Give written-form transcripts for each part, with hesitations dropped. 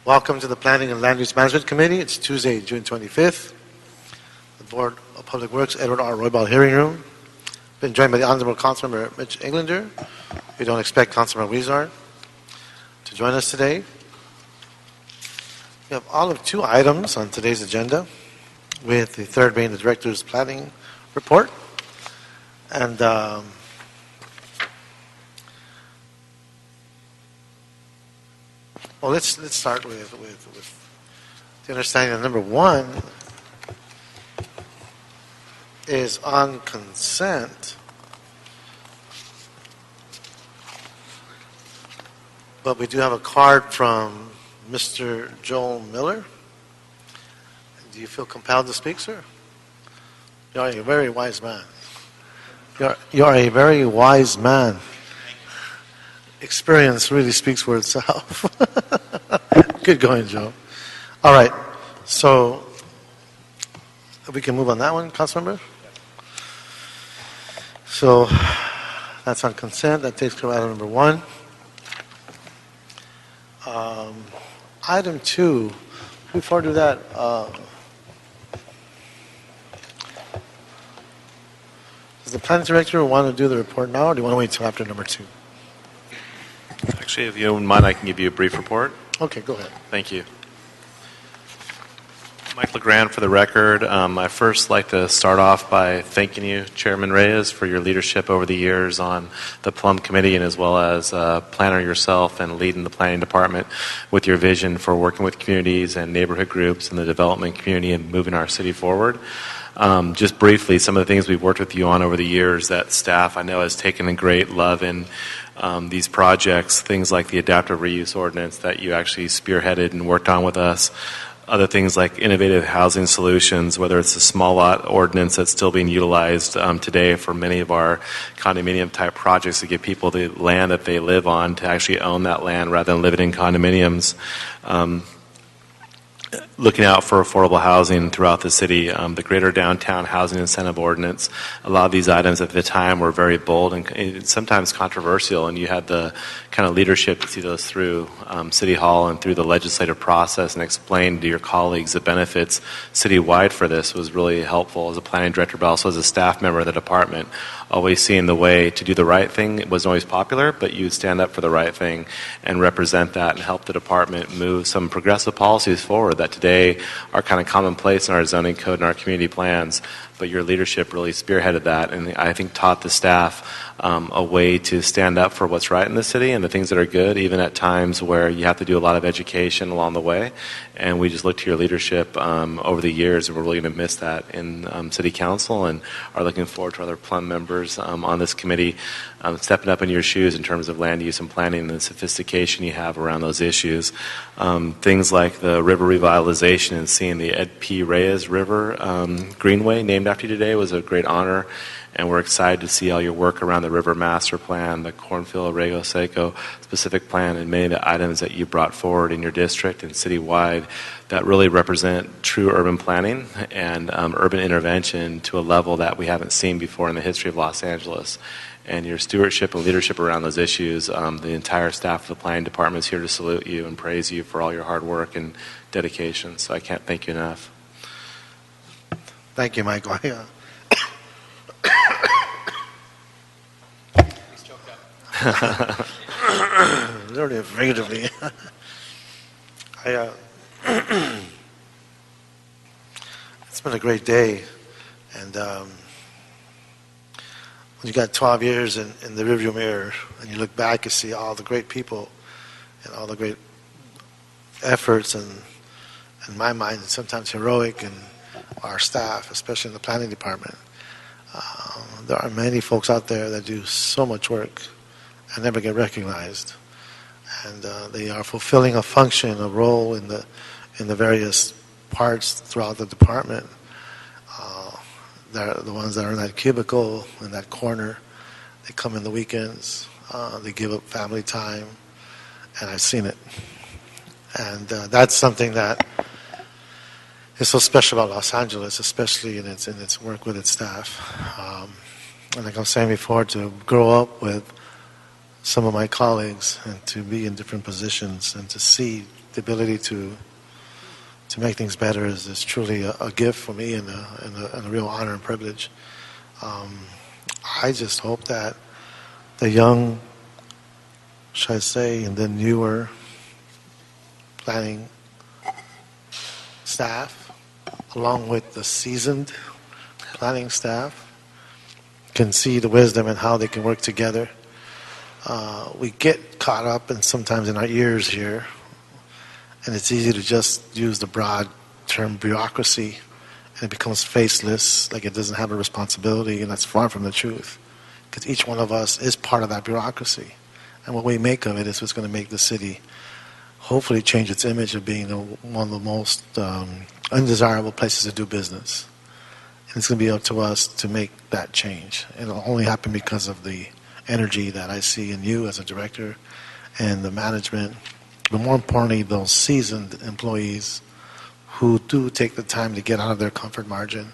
Welcome to the Planning and Land Use Management Committee. It's Tuesday, June 25th. The Board of Public Works, Edward R. Roybal Hearing Room. Been joined by the Honorable Councilmember Mitch Englander. We don't expect Councilmember Weezar to join us today. We have all of 2 items on today's agenda, with the third being the Director's Planning Report. And well, let's start with the understanding that number 1 is on consent, but we do have a card from Mr. Joel Miller. Do you feel compelled to speak, sir? You are a very wise man. You are a very wise man. Experience really speaks for itself. Good going, Joe. All right, so we can move on that one, Councilmember? So that's on consent. That takes care of item number 1. Item 2, before I do that, does the planning director want to do the report now, or do you want to wait until after number 2? Actually, if you don't mind, I can give you a brief report. Okay, go ahead. Thank you. Mike Legrand for the record. I first like to start off by thanking you, Chairman Reyes, for your leadership over the years on the Plum Committee, and as well as planner yourself and leading the planning department with your vision for working with communities and neighborhood groups and the development community and moving our city forward. Just briefly, some of the things we've worked with you on over the years that staff I know has taken a great love in these projects, things like the adaptive reuse ordinance that you actually spearheaded and worked on with us. Other things like innovative housing solutions, whether it's a small lot ordinance that's still being utilized today for many of our condominium type projects to give people the land that they live on to actually own that land rather than living in condominiums. Looking out for affordable housing throughout the city, the Greater Downtown Housing Incentive Ordinance, a lot of these items at the time were very bold and sometimes controversial, and you had the kind of leadership to see those through City Hall and through the legislative process and explain to your colleagues the benefits citywide for this was really helpful as a planning director, but also as a staff member of the department. Always seeing the way to do the right thing. It wasn't always popular, but you stand up for the right thing and represent that and help the department move some progressive policies forward that today are kind of commonplace in our zoning code and our community plans. But your leadership really spearheaded that, and I think taught the staff a way to stand up for what's right in the city and the things that are good, even at times where you have to do a lot of education along the way. And we just look to your leadership over the years, and we're really going to miss that in City Council, and are looking forward to other Plum members on this committee stepping up in your shoes in terms of land use and planning and the sophistication you have around those issues. Things like the river revitalization and seeing the Ed P. Reyes River Greenway named after you today was a great honor. And we're excited to see all your work around the River Master Plan, the Cornfield Rego Seco specific plan, and many of the items that you brought forward in your district and citywide that really represent true urban planning and urban intervention to a level that we haven't seen before in the history of Los Angeles. And your stewardship and leadership around those issues, the entire staff of the planning department is here to salute you and praise you for all your hard work and dedication. So I can't thank you enough. Thank you, Michael. Literally, figuratively. It's been a great day, and when you got 12 years in the rearview mirror, and you look back, you see all the great people and all the great efforts, and in my mind, sometimes heroic, and our staff, especially in the planning department. There are many folks out there that do so much work and never get recognized, and they are fulfilling a function, a role in the various parts throughout the department. They're the ones that are in that cubicle, in that corner. They come in the weekends. They give up family time, and I've seen it. And that's something that is so special about Los Angeles, especially in its work with its staff. And like I was saying before, to grow up with some of my colleagues and to be in different positions and to see the ability to make things better is truly a gift for me and a real honor and privilege. I just hope that the young, should I say, and the newer planning staff, along with the seasoned planning staff, can see the wisdom and how they can work together. We get caught up and sometimes in our ears here, and it's easy to just use the broad term bureaucracy, and it becomes faceless, like it doesn't have a responsibility, and that's far from the truth, because each one of us is part of that bureaucracy, and what we make of it is what's going to make the city hopefully change its image of being one of the most undesirable places to do business. And it's going to be up to us to make that change. It'll only happen because of the energy that I see in you as a director and the management, but more importantly, those seasoned employees who do take the time to get out of their comfort margin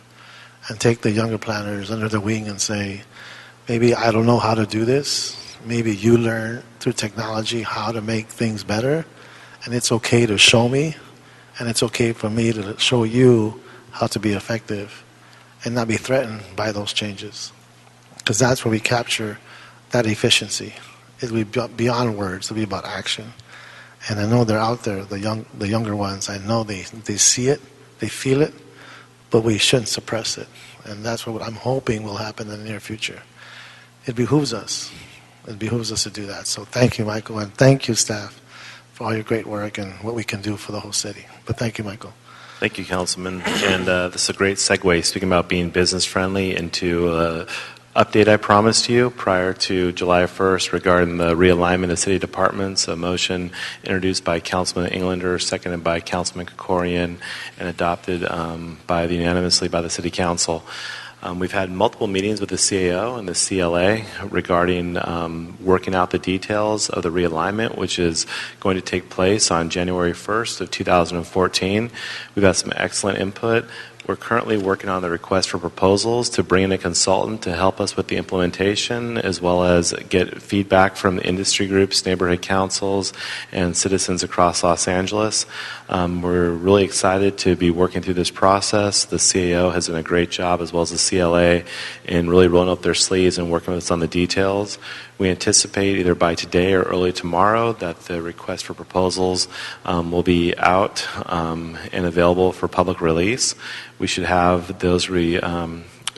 and take the younger planners under their wing and say, maybe I don't know how to do this. Maybe you learn through technology how to make things better, and it's okay to show me, and it's okay for me to show you how to be effective and not be threatened by those changes. Because that's where we capture that efficiency. It'll be beyond words. It'll be about action. And I know they're out there, the younger ones. I know they see it, they feel it, but we shouldn't suppress it. And that's what I'm hoping will happen in the near future. It behooves us. It behooves us to do that. So thank you, Michael, and thank you, staff, for all your great work and what we can do for the whole city. But thank you, Michael. Thank you, Councilman. And this is a great segue, speaking about being business-friendly, into update I promised you prior to July 1st regarding the realignment of city departments, a motion introduced by Councilman Englander, seconded by Councilman Kokorian, and adopted unanimously by the City Council. We've had multiple meetings with the CAO and the CLA regarding working out the details of the realignment, which is going to take place on January 1st of 2014. We've had some excellent input. We're currently working on the request for proposals to bring in a consultant to help us with the implementation, as well as get feedback from the industry groups, neighborhood councils, and citizens across Los Angeles. We're really excited to be working through this process. The CAO has done a great job, as well as the CLA, in really rolling up their sleeves and working with us on the details. We anticipate either by today or early tomorrow that the request for proposals will be out and available for public release. We should have those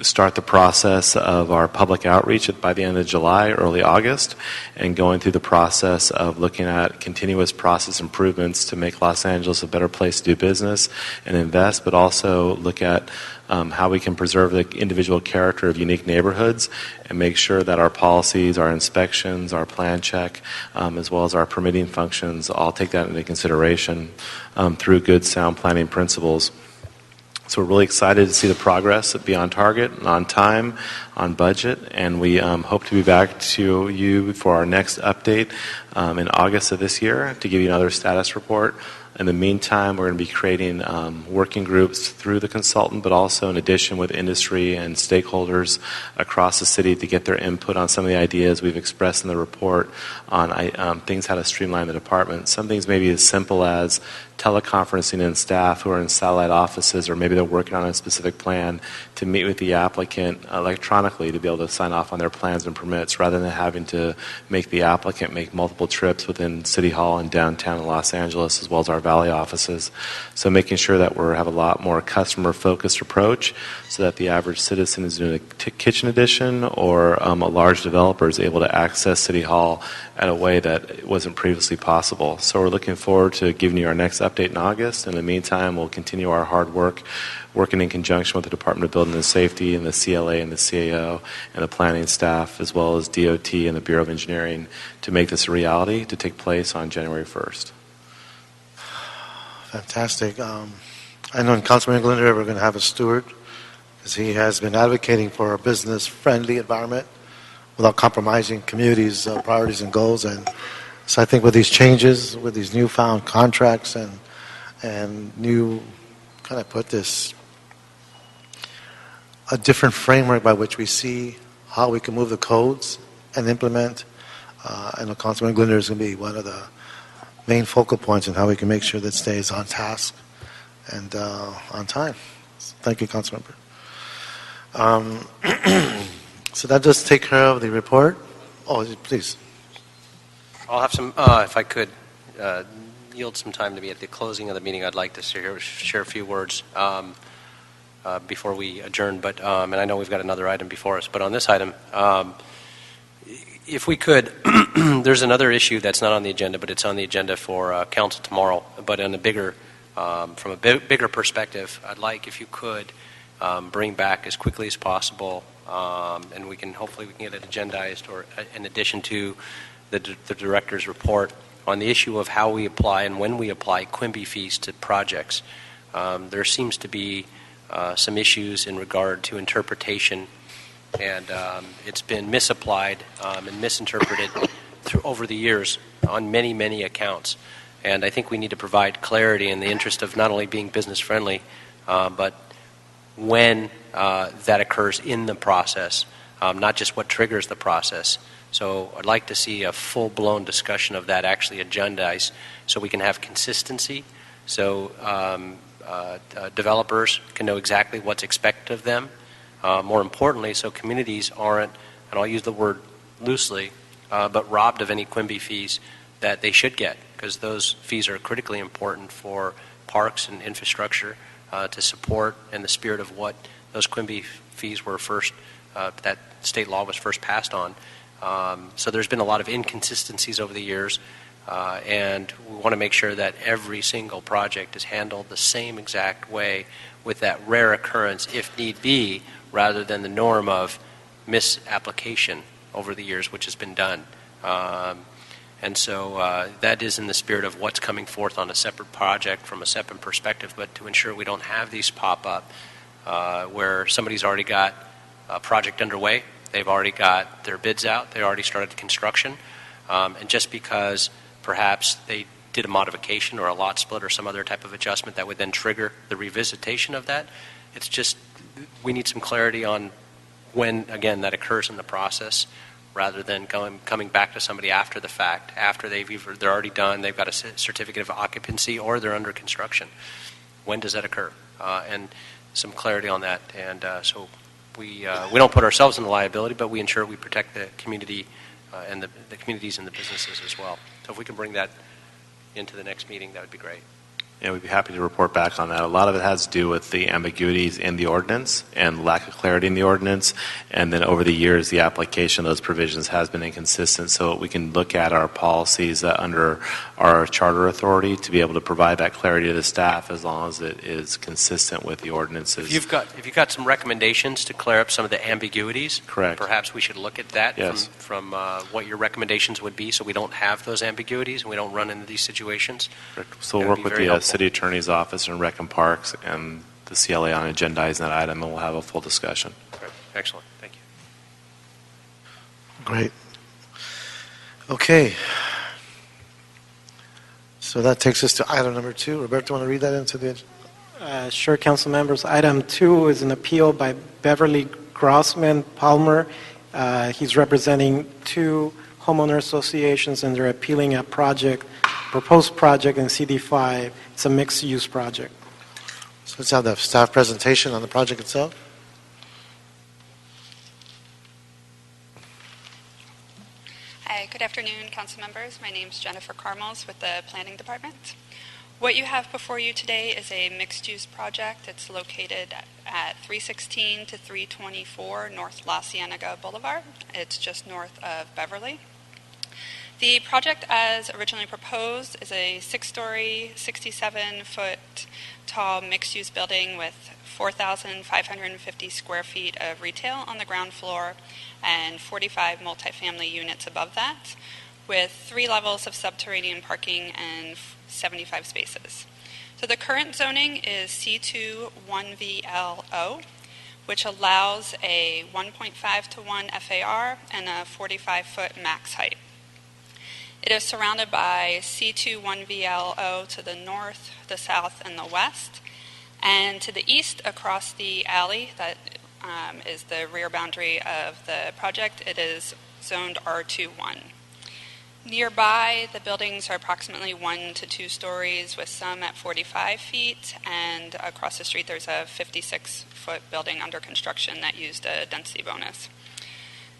start the process of our public outreach by the end of July, early August, and going through the process of looking at continuous process improvements to make Los Angeles a better place to do business and invest, but also look at how we can preserve the individual character of unique neighborhoods and make sure that our policies, our inspections, our plan check, as well as our permitting functions all take that into consideration through good, sound planning principles. So we're really excited to see the progress, be on target, on time, on budget, and we hope to be back to you for our next update in August of this year to give you another status report. In the meantime, we're going to be creating working groups through the consultant, but also in addition with industry and stakeholders across the city to get their input on some of the ideas we've expressed in the report on things how to streamline the department. Some things may be as simple as teleconferencing in staff who are in satellite offices, or maybe they're working on a specific plan, to meet with the applicant electronically to be able to sign off on their plans and permits, rather than having to make the applicant make multiple trips within City Hall and downtown Los Angeles, as well as our Valley offices. So making sure that we have a lot more customer-focused approach so that the average citizen is doing a kitchen edition, or a large developer is able to access City Hall in a way that wasn't previously possible. So we're looking forward to giving you our next update in August. In the meantime, we'll continue our hard work, working in conjunction with the Department of Building and Safety and the CLA and the CAO and the planning staff, as well as DOT and the Bureau of Engineering, to make this a reality to take place on January 1st. Fantastic. I know in Councilman Englander we're going to have a steward, because he has been advocating for a business-friendly environment without compromising communities' priorities and goals. And so I think with these changes, with these newfound contracts and new, kind of put this, a different framework by which we see how we can move the codes and implement I know Councilman Glinder is going to be one of the main focal points in how we can make sure that it stays on task and on time. Thank you, Councilmember. So that does take care of the report. Oh, please. I'll have some, if I could yield some time to me at the closing of the meeting, I'd like to share a few words before we adjourn. But and I know we've got another item before us, but on this item, if we could, there's another issue that's not on the agenda, but it's on the agenda for council tomorrow. But on a bigger, from a bigger perspective, I'd like, if you could, bring back as quickly as possible, and hopefully we can get it agendized, or in addition to the director's report on the issue of how we apply and when we apply Quimby fees to projects. There seems to be some issues in regard to interpretation, and it's been misapplied and misinterpreted over the years on many, many accounts. And I think we need to provide clarity in the interest of not only being business friendly, but when that occurs in the process, not just what triggers the process. So I'd like to see a full-blown discussion of that actually agendized so we can have consistency, so developers can know exactly what's expected of them. More importantly, so communities aren't, and I'll use the word loosely, but robbed of any Quimby fees that they should get, because those fees are critically important for parks and infrastructure to support in the spirit of what those Quimby fees were first, that state law was first passed on. So there's been a lot of inconsistencies over the years, and we want to make sure that every single project is handled the same exact way, with that rare occurrence, if need be, rather than the norm of misapplication over the years, which has been done. And so that is in the spirit of what's coming forth on a separate project from a separate perspective, but to ensure we don't have these pop up where somebody's already got a project underway, they've already got their bids out, they already started the construction, and just because perhaps they did a modification or a lot split or some other type of adjustment that would then trigger the revisitation of that, it's just, we need some clarity on when, again, that occurs in the process, rather than coming back to somebody after the fact, after they're already done, they've got a certificate of occupancy, or they're under construction. When does that occur? And some clarity on that. And so we don't put ourselves in the liability, but we ensure we protect the community and the communities and the businesses as well. So if we can bring that into the next meeting, that would be great. Yeah, we'd be happy to report back on that. A lot of it has to do with the ambiguities in the ordinance and lack of clarity in the ordinance. And then over the years, the application of those provisions has been inconsistent. So we can look at our policies under our charter authority to be able to provide that clarity to the staff, as long as it is consistent with the ordinances. If you've got some recommendations to clear up some of the ambiguities, correct, perhaps we should look at that. Yes. from what your recommendations would be, so we don't have those ambiguities and we don't run into these situations. Correct. So we'll work with the City Attorney's Office and Rec and Parks and the CLA on agendizing that item, and we'll have a full discussion. Great. Excellent. Thank you. Great. Okay. So that takes us to item number 2. Roberto, want to read that into the... Sure, council members. Item 2 is an appeal by Beverly Grossman Palmer. He's representing 2 homeowner associations, and they're appealing a proposed project in CD5. It's a mixed-use project. So let's have the staff presentation on the project itself. Hi, good afternoon, council members. My name is Jennifer Carmels with the Planning Department. What you have before you today is a mixed-use project. It's located at 316 to 324 North La Cienega Boulevard. It's just north of Beverly. The project, as originally proposed, is a 6-story, 67-foot tall mixed-use building with 4,550 square feet of retail on the ground floor and 45 multifamily units above that, with 3 levels of subterranean parking and 75 spaces. So the current zoning is C2 1VLO, which allows a 1.5 to 1 FAR and a 45-foot max height. It is surrounded by C2 1VLO to the north, the south, and the west. And to the east, across the alley that is the rear boundary of the project, it is zoned R21. Nearby, the buildings are approximately 1 to 2 stories, with some at 45 feet, and across the street there's a 56-foot building under construction that used a density bonus.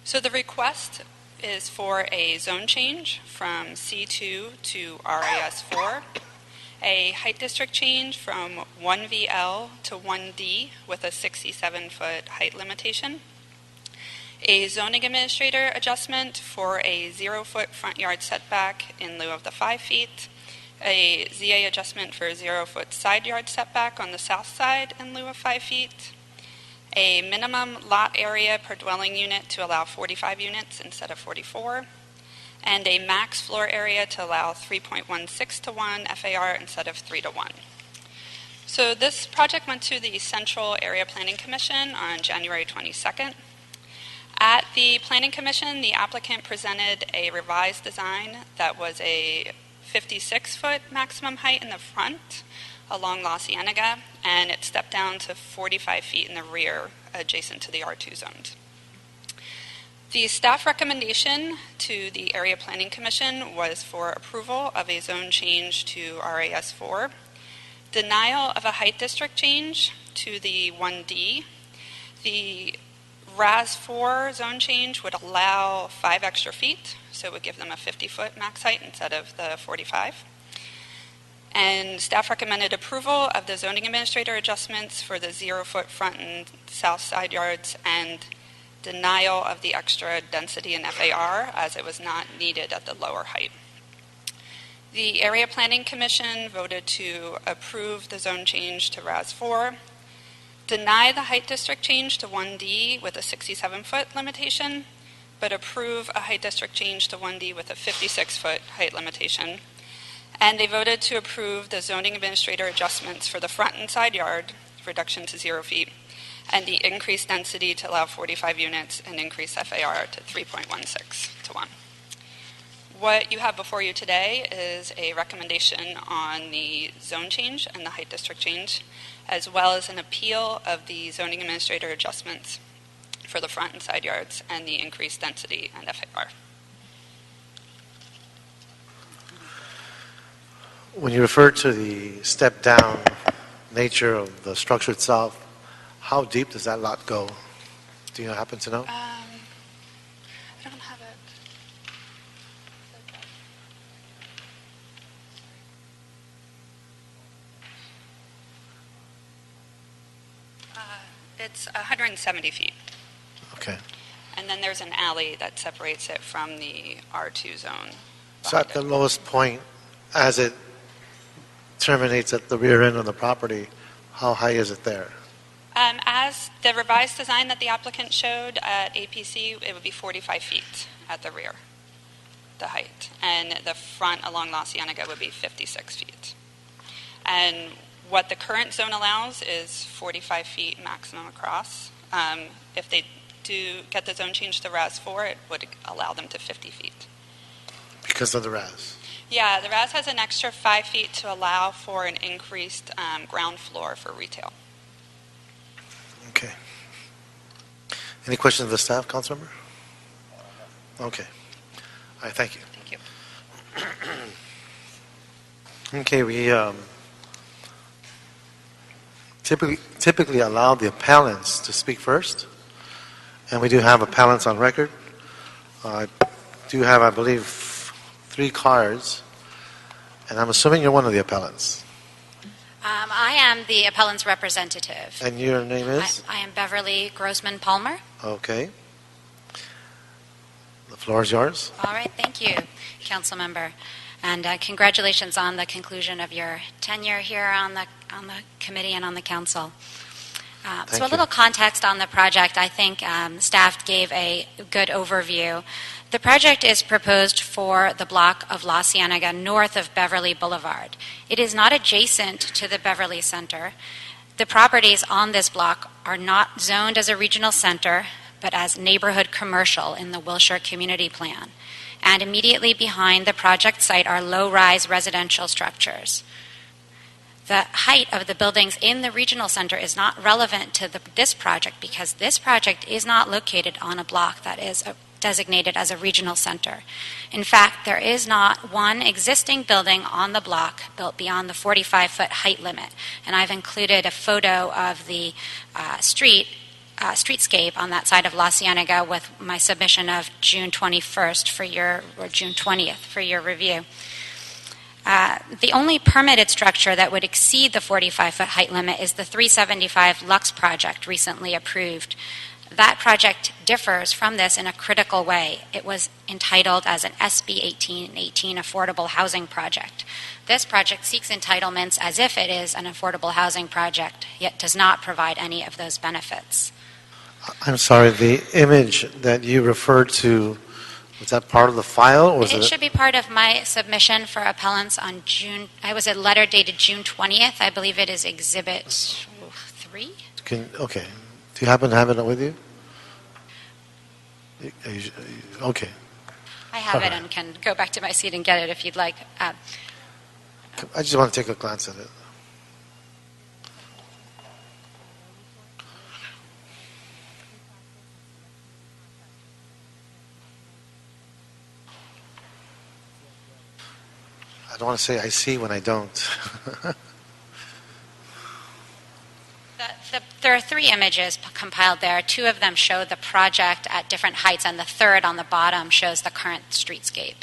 So the request is for a zone change from C2 to RAS4, a height district change from 1VL to 1D with a 67-foot height limitation, a zoning administrator adjustment for a 0-foot front yard setback in lieu of the 5 feet, a ZA adjustment for a 0-foot side yard setback on the south side in lieu of 5 feet, a minimum lot area per dwelling unit to allow 45 units instead of 44, and a max floor area to allow 3.16 to 1 FAR instead of 3 to 1. So this project went to the Central Area Planning Commission on January 22nd. At the Planning Commission, the applicant presented a revised design that was a 56-foot maximum height in the front along La Cienega, and it stepped down to 45 feet in the rear adjacent to the R2 zones. The staff recommendation to the Area Planning Commission was for approval of a zone change to RAS4, denial of a height district change to the 1D. The RAS4 zone change would allow 5 extra feet, so it would give them a 50-foot max height instead of the 45. And staff recommended approval of the zoning administrator adjustments for the 0-foot front and south side yards and denial of the extra density in FAR as it was not needed at the lower height. The Area Planning Commission voted to approve the zone change to RAS4, deny the height district change to 1D with a 67-foot limitation, but approve a height district change to 1D with a 56-foot height limitation. And they voted to approve the zoning administrator adjustments for the front and side yard, reduction to 0 feet, and the increased density to allow 45 units and increase FAR to 3.16 to 1. What you have before you today is a recommendation on the zone change and the height district change, as well as an appeal of the zoning administrator adjustments for the front and side yards and the increased density and FAR. When you refer to the step-down nature of the structure itself, how deep does that lot go? Do you happen to know? I don't have it. It's 170 feet. Okay. And then there's an alley that separates it from the R2 zone. So at the lowest point, as it terminates at the rear end of the property, how high is it there? As the revised design that the applicant showed at APC, it would be 45 feet at the rear, the height. And the front along La Cienega would be 56 feet. And what the current zone allows is 45 feet maximum across. If they do get the zone change to RAS4, it would allow them to 50 feet. Because of the RAS? Yeah, the RAS has an extra 5 feet to allow for an increased ground floor for retail. Okay. Any questions of the staff, Councilmember? Okay. All right, thank you. Thank you. Okay, we typically allow the appellants to speak first, and we do have appellants on record. I do have, I believe, 3 cards, and I'm assuming you're one of the appellants. I am the appellant's representative. And your name is? I am Beverly Grossman-Palmer. Okay. The floor is yours. All right, thank you, Council Member. And congratulations on the conclusion of your tenure here on the committee and on the council. So a little context on the project. I think staff gave a good overview. The project is proposed for the block of La Cienega north of Beverly Boulevard. It is not adjacent to the Beverly Center. The properties on this block are not zoned as a regional center, but as neighborhood commercial in the Wilshire Community Plan. And immediately behind the project site are low-rise residential structures. The height of the buildings in the regional center is not relevant to this project because this project is not located on a block that is designated as a regional center. In fact, there is not one existing building on the block built beyond the 45-foot height limit, and I've included a photo of the streetscape on that side of La Cienega with my submission of June 21st or June 20th for your review. The only permitted structure that would exceed the 45-foot height limit is the 375 Lux project recently approved. That project differs from this in a critical way. It was entitled as an SB 1818 affordable housing project. This project seeks entitlements as if it is an affordable housing project, yet does not provide any of those benefits. I'm sorry, the image that you referred to, was that part of the file? Or was It should be part of my submission for appellants on I was a letter dated June 20th. I believe it is Exhibit 3. Okay. Do you happen to have it with you? Okay. I have it and can go back to my seat and get it if you'd like. I just want to take a glance at it. I don't want to say I see when I don't. There are 3 images compiled there. 2 of them show the project at different heights, and the third on the bottom shows the current streetscape.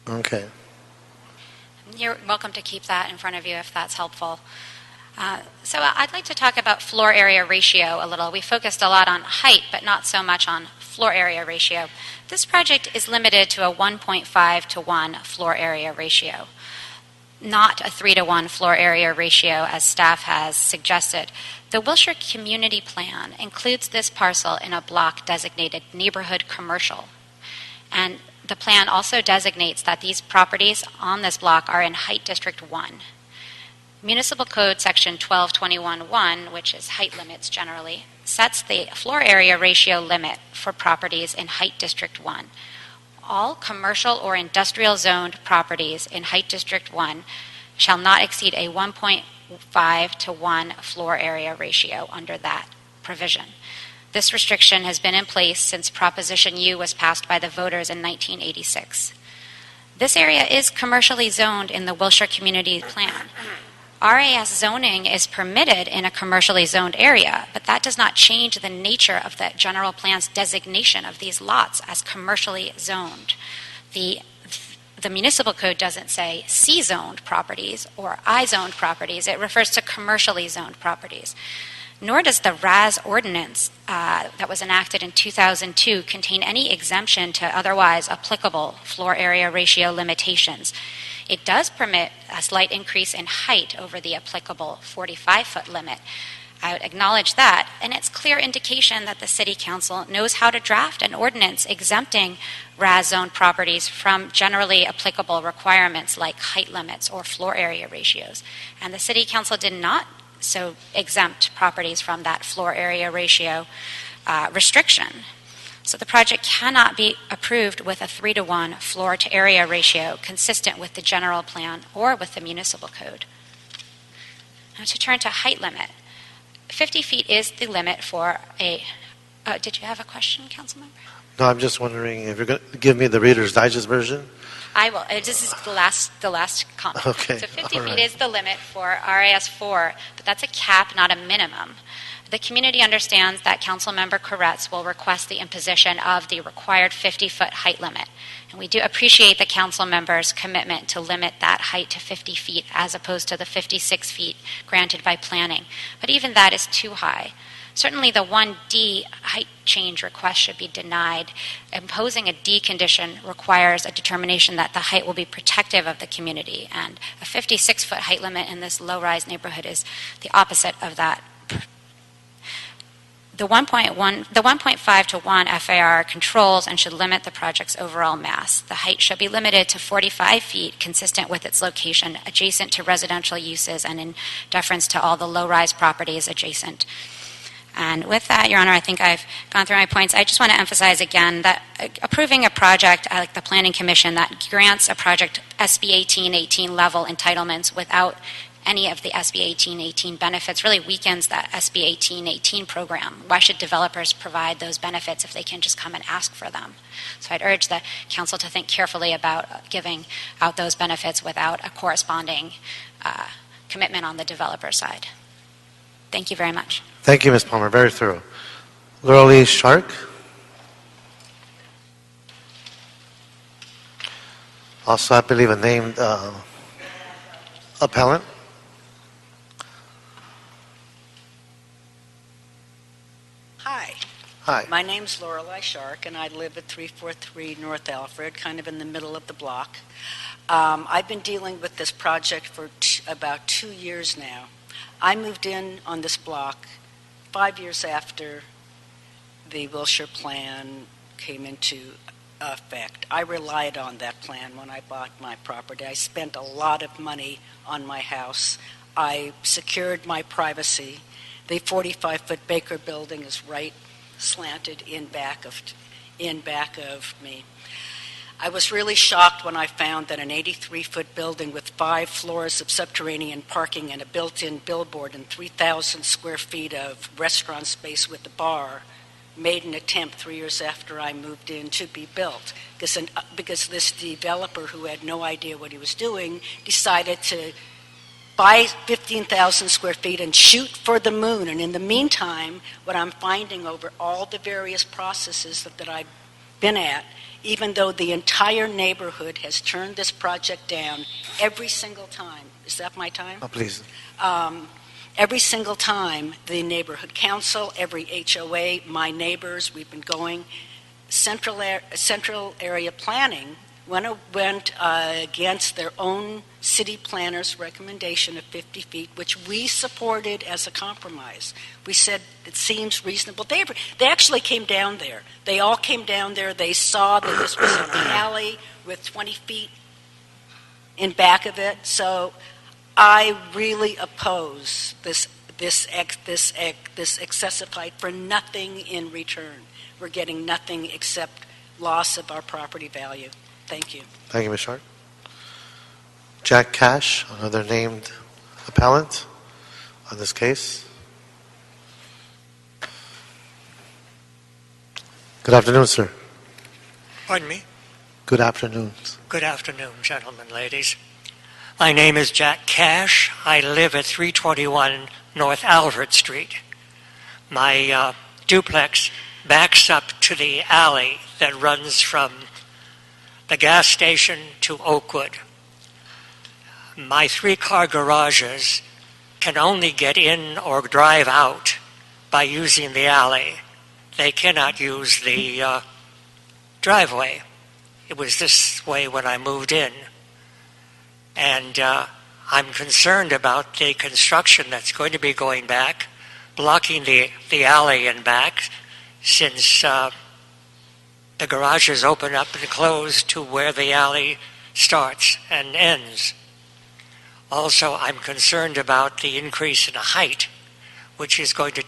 Okay. You're welcome to keep that in front of you if that's helpful. So I'd like to talk about floor area ratio a little. We focused a lot on height, but not so much on floor area ratio. This project is limited to a 1.5 to 1 floor area ratio, not a 3 to 1 floor area ratio as staff has suggested. The Wilshire Community Plan includes this parcel in a block designated neighborhood commercial. And the plan also designates that these properties on this block are in Height District 1. Municipal Code Section 1221.1, which is height limits generally, sets the floor area ratio limit for properties in Height District 1. All commercial or industrial zoned properties in Height District 1 shall not exceed a 1.5 to 1 floor area ratio under that provision. This restriction has been in place since Proposition U was passed by the voters in 1986. This area is commercially zoned in the Wilshire Community Plan. RAS zoning is permitted in a commercially zoned area, but that does not change the nature of the general plan's designation of these lots as commercially zoned. The municipal code doesn't say C-zoned properties or I-zoned properties. It refers to commercially zoned properties. Nor does the RAS ordinance that was enacted in 2002 contain any exemption to otherwise applicable floor area ratio limitations. It does permit a slight increase in height over the applicable 45-foot limit. I would acknowledge that, and it's clear indication that the City Council knows how to draft an ordinance exempting RAS zone properties from generally applicable requirements like height limits or floor area ratios. And the City Council did not so exempt properties from that floor area ratio restriction. So the project cannot be approved with a 3 to 1 floor to area ratio consistent with the general plan or with the municipal code. Now to turn to height limit. 50 feet is the limit for a... did you have a question, council member? No, I'm just wondering if you're going to give me the Reader's Digest version. I will. This is the last comment. Okay. So 50 All feet right. is the limit for RAS 4, but that's a cap, not a minimum. The community understands that Councilmember Koretz will request the imposition of the required 50-foot height limit. And we do appreciate the council member's commitment to limit that height to 50 feet as opposed to the 56 feet granted by planning. But even that is too high. Certainly the 1D height change request should be denied. Imposing a D condition requires a determination that the height will be protective of the community. And a 56-foot height limit in this low-rise neighborhood is the opposite of that. The 1.5 to 1 FAR controls and should limit the project's overall mass. The height should be limited to 45 feet, consistent with its location, adjacent to residential uses and in deference to all the low-rise properties adjacent. And with that, Your Honor, I think I've gone through my points. I just want to emphasize again that approving a project like the Planning Commission that grants a project SB 1818 level entitlements without any of the SB 1818 benefits really weakens that SB 1818 program. Why should developers provide those benefits if they can just come and ask for them? So I'd urge the council to think carefully about giving out those benefits without a corresponding commitment on the developer side. Thank you very much. Thank you, Ms. Palmer. Very thorough. Laurel Lee Shark. Also, I believe a named appellant. Hi. Hi. My name's Lorelei Shark, and I live at 343 North Alfred, kind of in the middle of the block. I've been dealing with this project for about 2 years now. I moved in on this block 5 years after the Wilshire plan came into effect. I relied on that plan when I bought my property. I spent a lot of money on my house. I secured my privacy. The 45-foot Baker building is right slanted in back of me. I was really shocked when I found that an 83-foot building with 5 floors of subterranean parking and a built-in billboard and 3,000 square feet of restaurant space with a bar made an attempt 3 years after I moved in to be built. Because this developer, who had no idea what he was doing, decided to buy 15,000 square feet and shoot for the moon. And in the meantime, what I'm finding over all the various processes that I've been at, even though the entire neighborhood has turned this project down every single time. Is that my time? Oh, please. Every single time, the neighborhood council, every HOA, my neighbors, we've been going. Central area planning went against their own city planner's recommendation of 50 feet, which we supported as a compromise. We said it seems reasonable. They actually came down there. They all came down there. They saw that this was an alley with 20 feet in back of it. So I really oppose this excessive height for nothing in return. We're getting nothing except loss of our property value. Thank you. Thank you, Ms. Shark. Jack Cash, another named appellant on this case. Good afternoon, sir. Pardon me? Good afternoon. Good afternoon, gentlemen, ladies. My name is Jack Cash. I live at 321 North Alfred Street. My duplex backs up to the alley that runs from the gas station to Oakwood. My 3-car garages can only get in or drive out by using the alley. They cannot use the driveway. It was this way when I moved in. And I'm concerned about the construction that's going to be going back, blocking the alley and back, since the garages open up and close to where the alley starts and ends. Also, I'm concerned about the increase in height, which is going to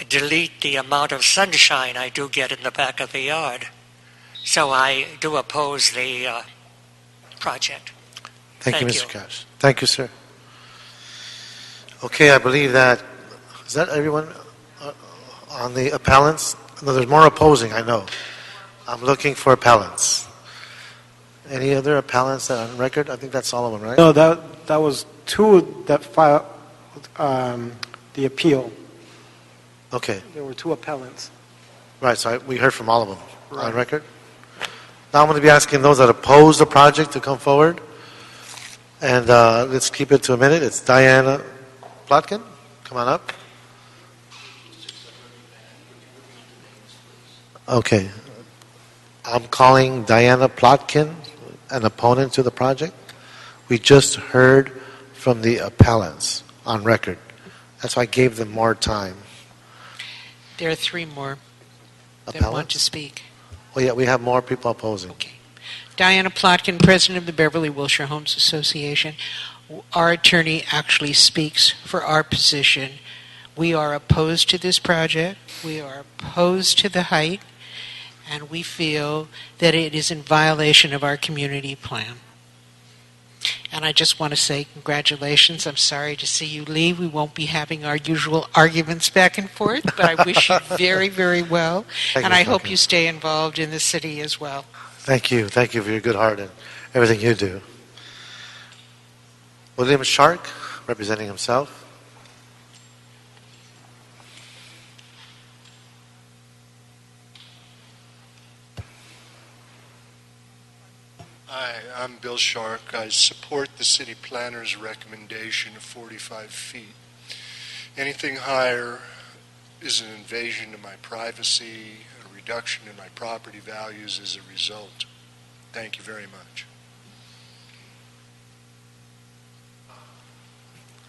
delete the amount of sunshine I do get in the back of the yard. So I do oppose the project. Thank you, Mr. Cash. Thank you, sir. Okay, I believe that, is that everyone on the appellants? No, there's more opposing, I know. I'm looking for appellants. Any other appellants that are on record? I think that's all of them, right? No, that was 2 that filed the appeal. Okay. There were 2 appellants. Right, so we heard from all of them on record. Now I'm going to be asking those that oppose the project to come forward. And let's keep it to a minute. It's Diana Plotkin. Come on up. Okay. I'm calling Diana Plotkin an opponent to the project. We just heard from the appellants on record. That's why I gave them more time. There are 3 more that Appellants? want to speak. Well, yeah, we have more people opposing. Okay. Diana Plotkin, President of the Beverly Wilshire Homes Association. our attorney actually speaks for our position. We are opposed to this project. We are opposed to the height, and we feel that it is in violation of our community plan. And I just want to say congratulations. I'm sorry to see you leave. We won't be having our usual arguments back and forth, but I wish you very, very well. Thank And you, I hope Plotkin. you stay involved in the city as well. Thank you. Thank you for your good heart and everything you do. William Shark, representing himself. Hi, I'm Bill Shark. I support the city planner's recommendation of 45 feet. Anything higher is an invasion of my privacy, a reduction in my property values as a result. Thank you very much.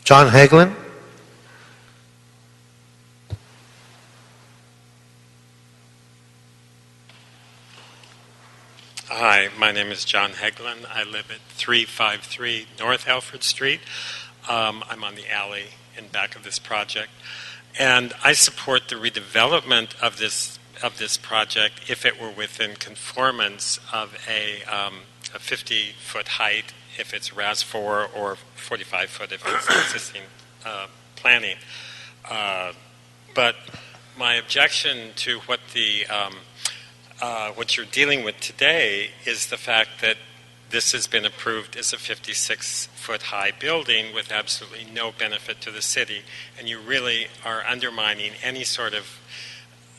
John Hagelin. Hi, my name is John Heglin. I live at 353 North Alfred Street. I'm on the alley in back of this project. And I support the redevelopment of this project if it were within conformance of a 50-foot height if it's RAS4 or 45-foot if it's existing planning. But my objection to what you're dealing with today is the fact that this has been approved as a 56-foot high building with absolutely no benefit to the city, and you really are undermining any sort of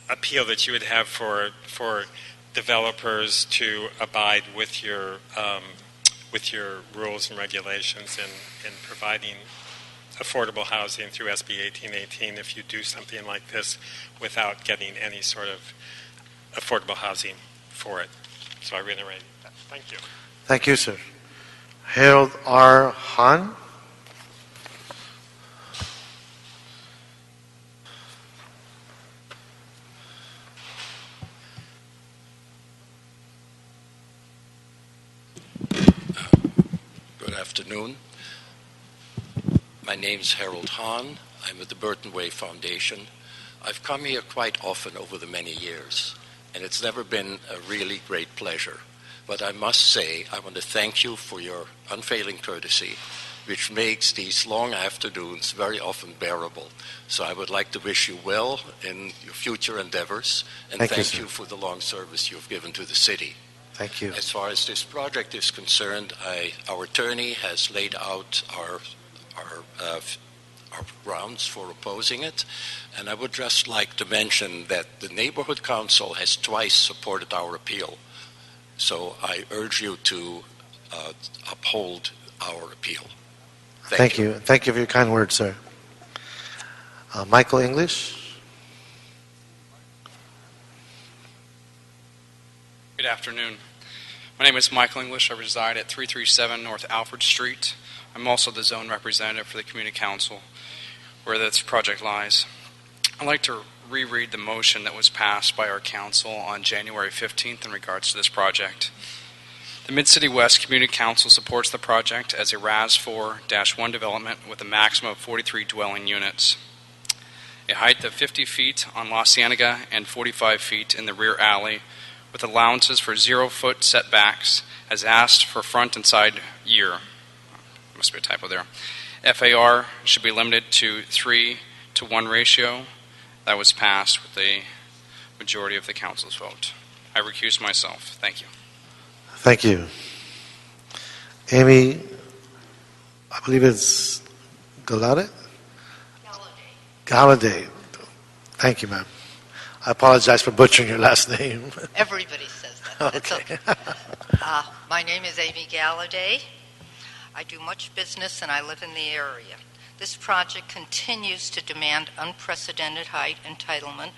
appeal that you would have for developers to abide with your rules and regulations in providing affordable housing through SB 1818 if you do something like this without getting any sort of affordable housing for it. So I reiterate that. Thank you. Thank you, sir. Harold R. Hahn. Good afternoon. My name's Harold Hahn. I'm with the Burton Way Foundation. I've come here quite often over the many years, and it's never been a really great pleasure. But I must say, I want to thank you for your unfailing courtesy, which makes these long afternoons very often bearable. So I would like to wish you well in your future endeavors, and thank you for the long service you've given to the city. Thank you. As far as this project is concerned, our attorney has laid out our grounds for opposing it, and I would just like to mention that the Neighborhood Council has twice supported our appeal. So I urge you to uphold our appeal. Thank you. Thank you for your kind words, sir. Michael English. Good afternoon. My name is Michael English. I reside at 337 North Alfred Street. I'm also the zone representative for the Community Council where this project lies. I'd like to reread the motion that was passed by our council on January 15th in regards to this project. The Mid-City West Community Council supports the project as a RAS4-1 development with a maximum of 43 dwelling units, a height of 50 feet on La Cienega and 45 feet in the rear alley, with allowances for 0-foot setbacks as asked for front and side rear. Must be a typo there. FAR should be limited to 3-to-1 ratio. That was passed with the majority of the council's vote. I recuse myself. Thank you. Thank you. Amy, I believe it's Gallaudet? Gallaudet. Thank you, ma'am. I apologize for butchering your last name. Everybody says that. Okay. My name is Amy Gallaudet. I do much business and I live in the area. This project continues to demand unprecedented height entitlement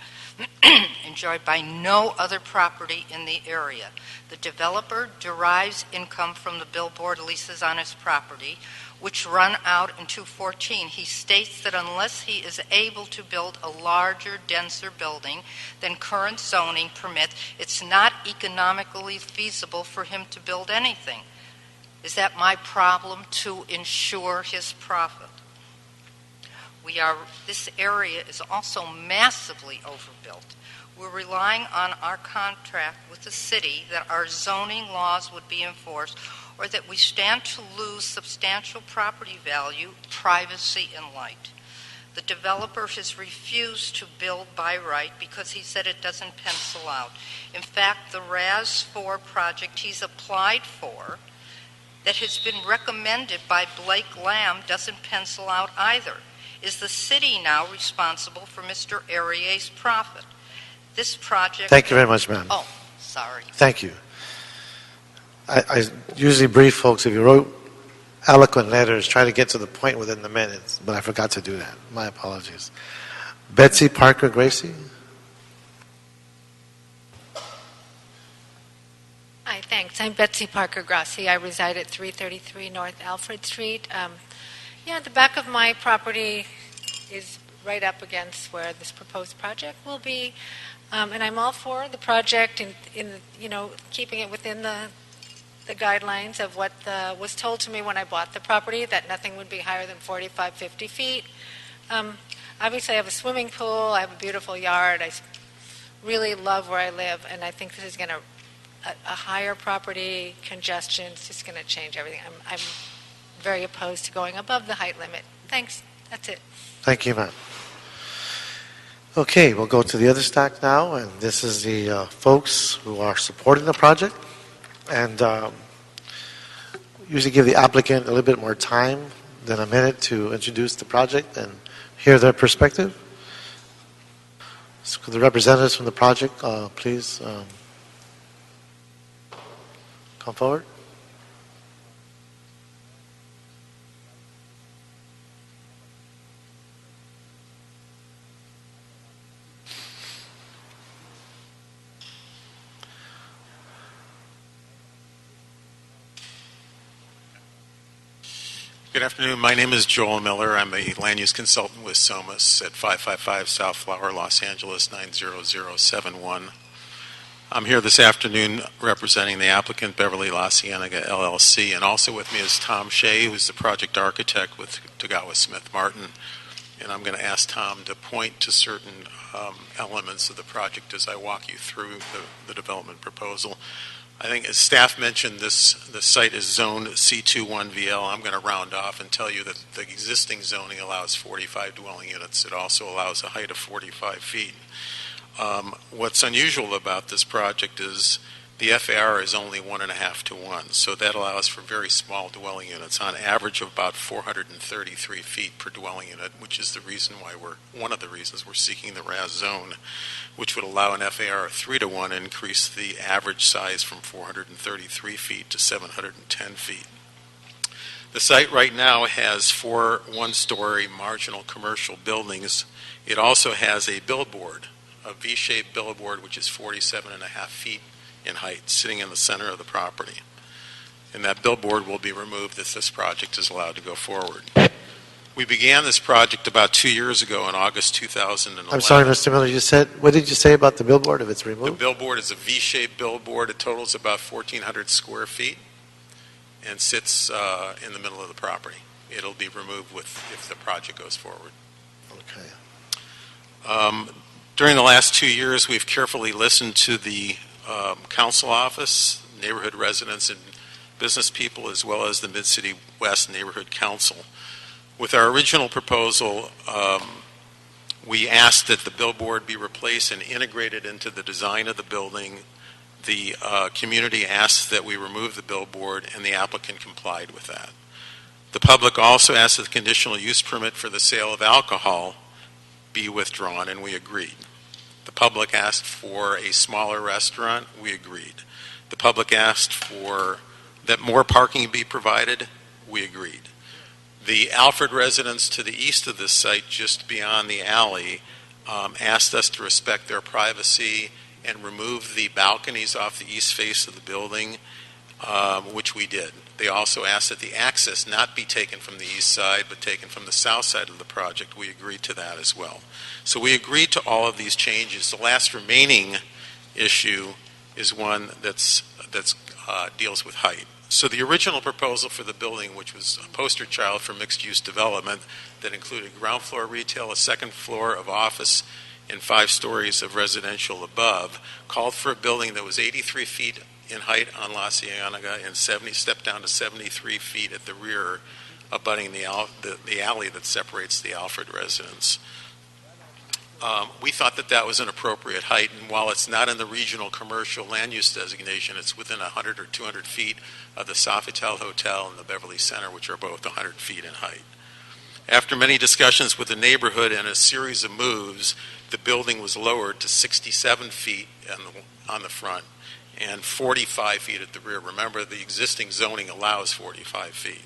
enjoyed by no other property in the area. The developer derives income from the billboard leases on his property, which run out in 2014. He states that unless he is able to build a larger, denser building than current zoning permits, it's not economically feasible for him to build anything. Is that my problem to ensure his profit? This area is also massively overbuilt. We're relying on our contract with the city that our zoning laws would be enforced, or that we stand to lose substantial property value, privacy, and light. The developer has refused to build by right because he said it doesn't pencil out. In fact, the RAS 4 project he's applied for that has been recommended by Blake Lamb doesn't pencil out either. Is the city now responsible for Mr. Airier's profit? This project... Thank you very much, ma'am. Oh, sorry. Thank you. I usually brief folks, if you wrote eloquent letters, try to get to the point within the minutes, but I forgot to do that. My apologies. Betsy Parker Gracie. Hi, thanks. I'm Betsy Parker Gracie. I reside at 333 North Alfred Street. The back of my property is right up against where this proposed project will be, and I'm all for the project in keeping it within the guidelines of what was told to me when I bought the property, that nothing would be higher than 45, 50 feet. Obviously, I have a swimming pool. I have a beautiful yard. I really love where I live, and I think this is going to a higher property congestion. It's just going to change everything. I'm very opposed to going above the height limit. Thanks. That's it. Thank you, ma'am. Okay, we'll go to the other stack now, and this is the folks who are supporting the project. And usually give the applicant a little bit more time than a minute to introduce the project and hear their perspective. So could the representatives from the project please come forward? Good afternoon. My name is Joel Miller. I'm a land use consultant with SOMAS at 555 South Flower, Los Angeles, 90071. I'm here this afternoon representing the applicant, Beverly La Cienega, LLC, and also with me is Tom Shea, who's the project architect with Tagawa Smith Martin. And I'm going to ask Tom to point to certain elements of the project as I walk you through the development proposal. I think as staff mentioned, the site is zoned C21VL. I'm going to round off and tell you that the existing zoning allows 45 dwelling units. It also allows a height of 45 feet. What's unusual about this project is the FAR is only 1.5 to 1, so that allows for very small dwelling units, on average of about 433 feet per dwelling unit, which is the reason why one of the reasons we're seeking the RAS zone, which would allow an FAR of 3 to 1, increase the average size from 433 feet to 710 feet. The site right now has 4 one-story marginal commercial buildings. It also has a billboard, a V-shaped billboard, which is 47.5 feet in height, sitting in the center of the property. And that billboard will be removed if this project is allowed to go forward. We began this project about 2 years ago in August 2011. I'm sorry, Mr. Miller, what did you say about the billboard if it's removed? The billboard is a V-shaped billboard. It totals about 1,400 square feet and sits in the middle of the property. It'll be removed if the project goes forward. Okay. During the last 2 years, we've carefully listened to the council office, neighborhood residents, and business people, as well as the Mid-City West Neighborhood Council. With our original proposal, we asked that the billboard be replaced and integrated into the design of the building. The community asked that we remove the billboard, and the applicant complied with that. The public also asked that the conditional use permit for the sale of alcohol be withdrawn, and we agreed. The public asked for a smaller restaurant. We agreed. The public asked for that more parking be provided. We agreed. The Alfred residents to the east of this site, just beyond the alley, asked us to respect their privacy and remove the balconies off the east face of the building, which we did. They also asked that the access not be taken from the east side, but taken from the south side of the project. We agreed to that as well. So we agreed to all of these changes. The last remaining issue is one that deals with height. So the original proposal for the building, which was a poster child for mixed-use development that included ground floor retail, a second floor of office, and 5 stories of residential above, called for a building that was 83 feet in height on La Cienega and stepped down to 73 feet at the rear, abutting the alley that separates the Alfred residence. We thought that that was an appropriate height, and while it's not in the regional commercial land use designation, it's within 100 or 200 feet of the Sofitel Hotel and the Beverly Center, which are both 100 feet in height. After many discussions with the neighborhood and a series of moves, the building was lowered to 67 feet on the front and 45 feet at the rear. Remember, the existing zoning allows 45 feet.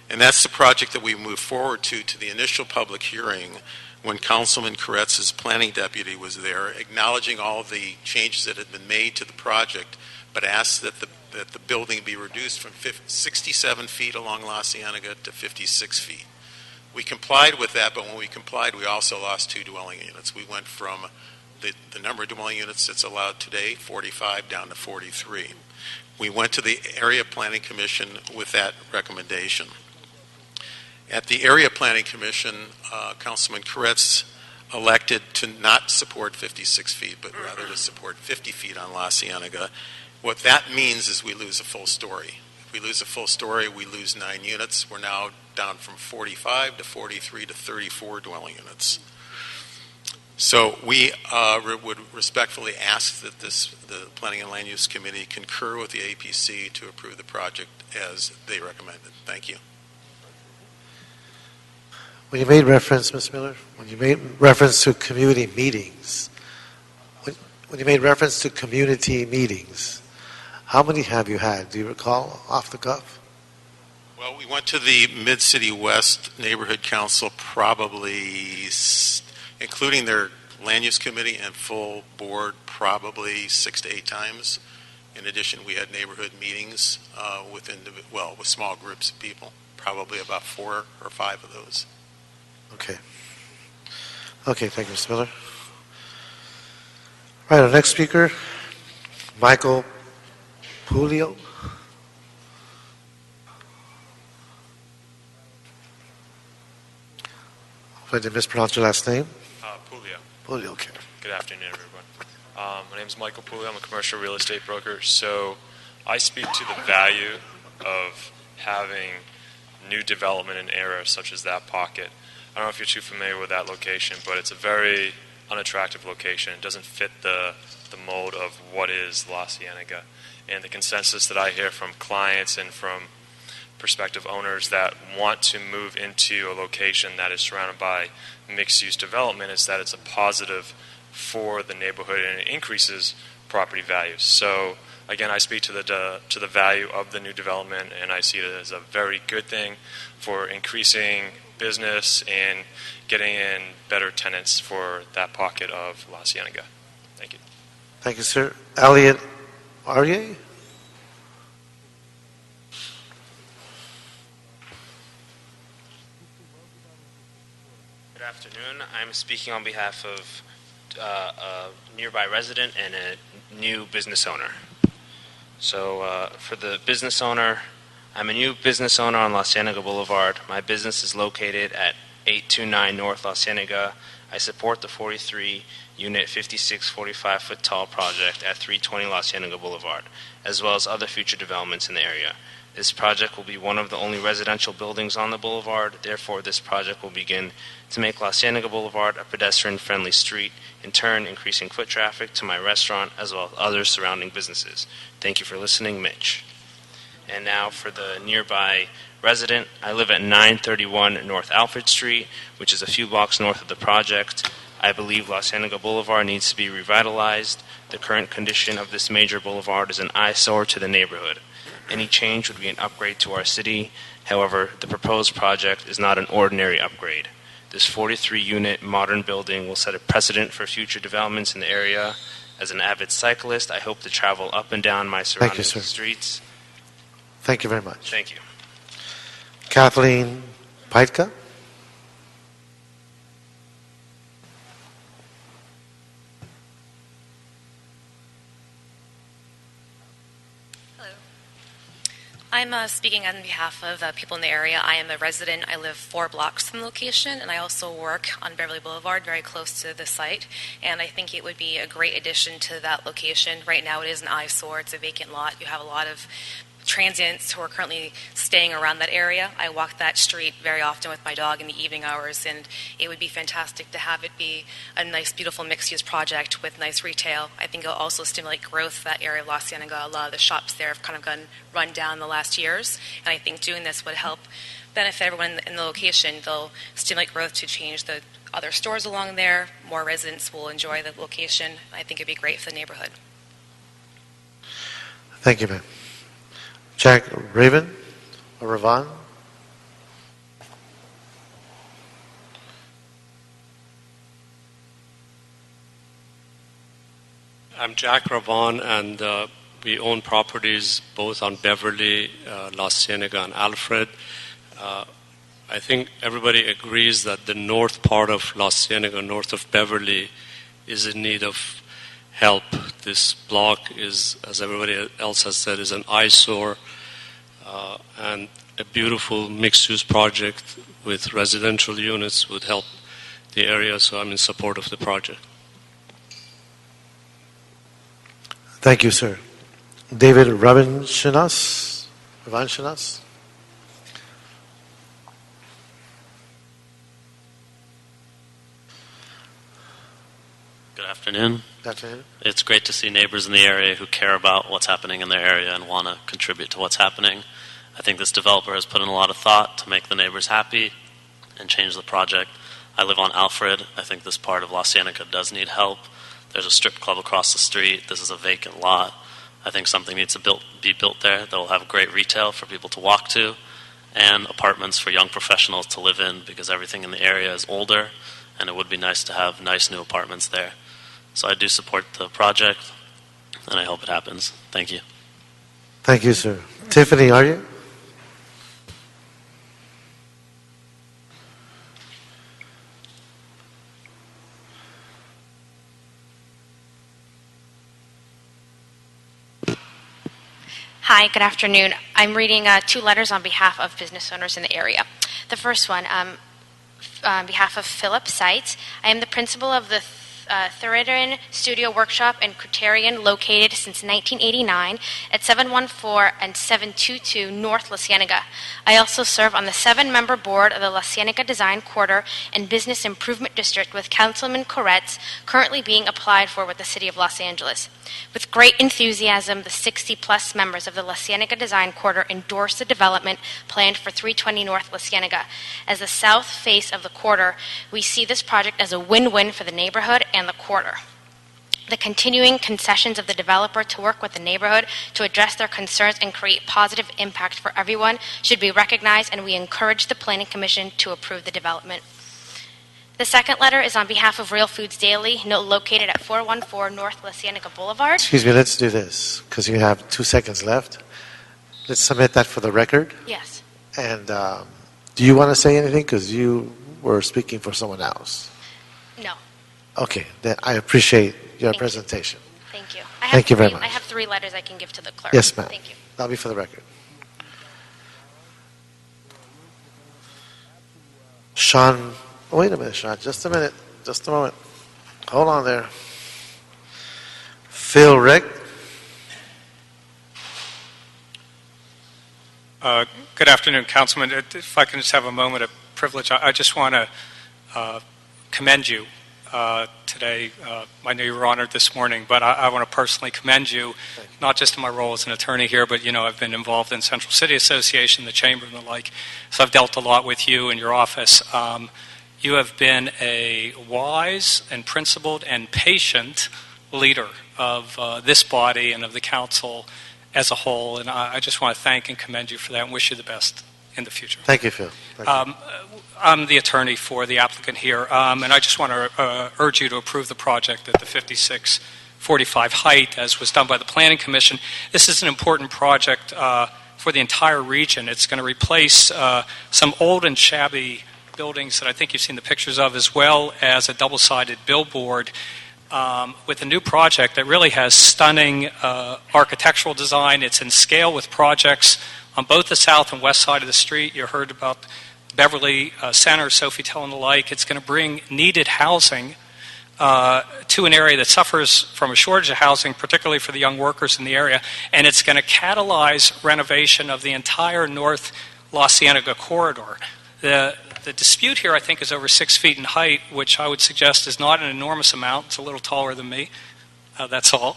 And that's the project that we moved forward to the initial public hearing when Councilman Koretz's planning deputy was there, acknowledging all the changes that had been made to the project, but asked that the building be reduced from 67 feet along La Cienega to 56 feet. We complied with that, but when we complied, we also lost 2 dwelling units. We went from the number of dwelling units that's allowed today, 45, down to 43. We went to the Area Planning Commission with that recommendation. At the Area Planning Commission, Councilman Koretz elected to not support 56 feet, but rather to support 50 feet on La Cienega. What that means is we lose a full story. If we lose a full story, we lose 9 units. We're now down from 45 to 43 to 34 dwelling units. So we would respectfully ask that the Planning and Land Use Committee concur with the APC to approve the project as they recommended. Thank you. When you made reference, Ms. Miller, when you made reference to community meetings, when you made reference to community meetings, how many have you had? Do you recall off the cuff? Well, we went to the Mid-City West Neighborhood Council probably, including their land use committee and full board, probably 6 to 8 times. In addition, we had neighborhood meetings with small groups of people, probably about 4 or 5 of those. Okay. Okay, thank you, Mr. Miller. All right, our next speaker, Michael Pooley. If I did mispronounce your last name? Pooley. Pooley, okay. Good afternoon, everyone. My name is Michael Pooley. I'm a commercial real estate broker. So I speak to the value of having new development in areas such as that pocket. I don't know if you're too familiar with that location, but it's a very unattractive location. It doesn't fit the mold of what is La Cienega. And the consensus that I hear from clients and from prospective owners that want to move into a location that is surrounded by mixed-use development is that it's a positive for the neighborhood and it increases property values. So again, I speak to the value of the new development, and I see it as a very good thing for increasing business and getting in better tenants for that pocket of La Cienega. Thank you. Thank you, sir. Elliot Aryeh? Good afternoon. I'm speaking on behalf of a nearby resident and a new business owner. So for the business owner, I'm a new business owner on La Cienega Boulevard. My business is located at 829 North La Cienega. I support the 43-unit, 56, 45-foot tall project at 320 La Cienega Boulevard, as well as other future developments in the area. This project will be one of the only residential buildings on the boulevard. Therefore, this project will begin to make La Cienega Boulevard a pedestrian-friendly street, in turn increasing foot traffic to my restaurant as well as other surrounding businesses. Thank you for listening, Mitch. And now for the nearby resident. I live at 931 North Alfred Street, which is a few blocks north of the project. I believe La Cienega Boulevard needs to be revitalized. The current condition of this major boulevard is an eyesore to the neighborhood. Any change would be an upgrade to our city. However, the proposed project is not an ordinary upgrade. This 43-unit modern building will set a precedent for future developments in the area. As an avid cyclist, I hope to travel up and down my surrounding streets. Thank you very much. Thank you. Kathleen Paitka? I'm speaking on behalf of people in the area. I am a resident. I live 4 blocks from the location, and I also work on Beverly Boulevard, very close to the site. And I think it would be a great addition to that location. Right now, it is an eyesore. It's a vacant lot. You have a lot of transients who are currently staying around that area. I walk that street very often with my dog in the evening hours, and it would be fantastic to have it be a nice, beautiful mixed-use project with nice retail. I think it'll also stimulate growth that area of La Cienega. A lot of the shops there have kind of gotten run down in the last years, and I think doing this would help benefit everyone in the location. They'll stimulate growth to change the other stores along there. More residents will enjoy the location. I think it'd be great for the neighborhood. Thank you, ma'am. Jack Raven or Ravon? I'm Jack Ravon, and we own properties both on Beverly, La Cienega, and Alfred. I think everybody agrees that the north part of La Cienega, north of Beverly, is in need of help. This block is, as everybody else has said, is an eyesore, and a beautiful mixed-use project with residential units would help the area, so I'm in support of the project. Thank you, sir. David Ravanchinas? Good afternoon. Good afternoon. It's great to see neighbors in the area who care about what's happening in their area and want to contribute to what's happening. I think this developer has put in a lot of thought to make the neighbors happy and change the project. I live on Alfred. I think this part of La Cienega does need help. There's a strip club across the street. This is a vacant lot. I think something needs to be built there that will have great retail for people to walk to and apartments for young professionals to live in, because everything in the area is older and it would be nice to have nice new apartments there. So I do support the project and I hope it happens. Thank you. Thank you, sir. Tiffany, are you? Hi, good afternoon. I'm reading 2 letters on behalf of business owners in the area. The first one, on behalf of Philip Seitz. I am the principal of the Theridarin Studio Workshop and Criterion, located since 1989 at 714 and 722 North La Cienega. I also serve on the 7-member board of the La Cienega Design Quarter and Business Improvement District with Councilman Koretz, currently being applied for with the City of Los Angeles. With great enthusiasm, the 60-plus members of the La Cienega Design Quarter endorsed the development planned for 320 North La Cienega. As the south face of the quarter, we see this project as a win-win for the neighborhood and the quarter. The continuing concessions of the developer to work with the neighborhood to address their concerns and create positive impact for everyone should be recognized, and we encourage the Planning Commission to approve the development. The second letter is on behalf of Real Foods Daily, located at 414 North La Cienega Boulevard. Excuse me, let's do this, because you have 2 seconds left. Let's submit that for the record. Yes. And do you want to say anything? Because you were speaking for someone else. No. Okay, then I appreciate your presentation. Thank you. Thank you very much. I have 3 letters I can give to the clerk. Yes, ma'am. Thank you. That'll be for the record. Sean, wait a minute, Sean. Just a minute. Just a moment. Hold on there. Phil Rick. Good afternoon, Councilman. If I can just have a moment of privilege, I just want to commend you today. I know you were honored this morning, but I want to personally commend you, not just in my role as an attorney here, but, you know, I've been involved in Central City Association, the Chamber, and the like, so I've dealt a lot with you and your office. You have been a wise and principled and patient leader of this body and of the council as a whole, and I just want to thank and commend you for that and wish you the best in the future. Thank you, Phil. Thank you. I'm the attorney for the applicant here, and I just want to urge you to approve the project at the 5645 height, as was done by the Planning Commission. This is an important project for the entire region. It's going to replace some old and shabby buildings that I think you've seen the pictures of, as well as a double-sided billboard with a new project that really has stunning architectural design. It's in scale with projects on both the south and west side of the street. You heard about Beverly Center, Sofitel, and the like. It's going to bring needed housing to an area that suffers from a shortage of housing, particularly for the young workers in the area, and it's going to catalyze renovation of the entire North La Cienega corridor. The dispute here, I think, is over 6 feet in height, which I would suggest is not an enormous amount. It's a little taller than me. That's all.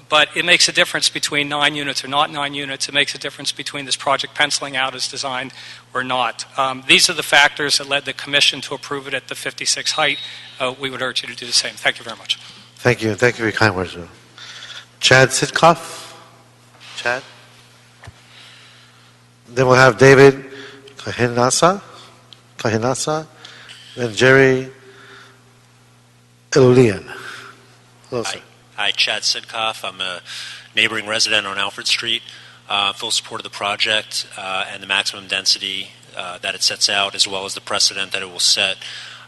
But it makes a difference between 9 units or not 9 units. It makes a difference between this project penciling out as designed or not. These are the factors that led the Commission to approve it at the 56 height. We would urge you to do the same. Thank you very much. Thank you. Thank you for your kind words. Chad Sitkoff. Chad. Then we'll have David Kahinasa, then Jerry Ilulian. Hello, sir. Hi, Chad Sidkoff. I'm a neighboring resident on Alfred Street. Full support of the project and the maximum density that it sets out, as well as the precedent that it will set.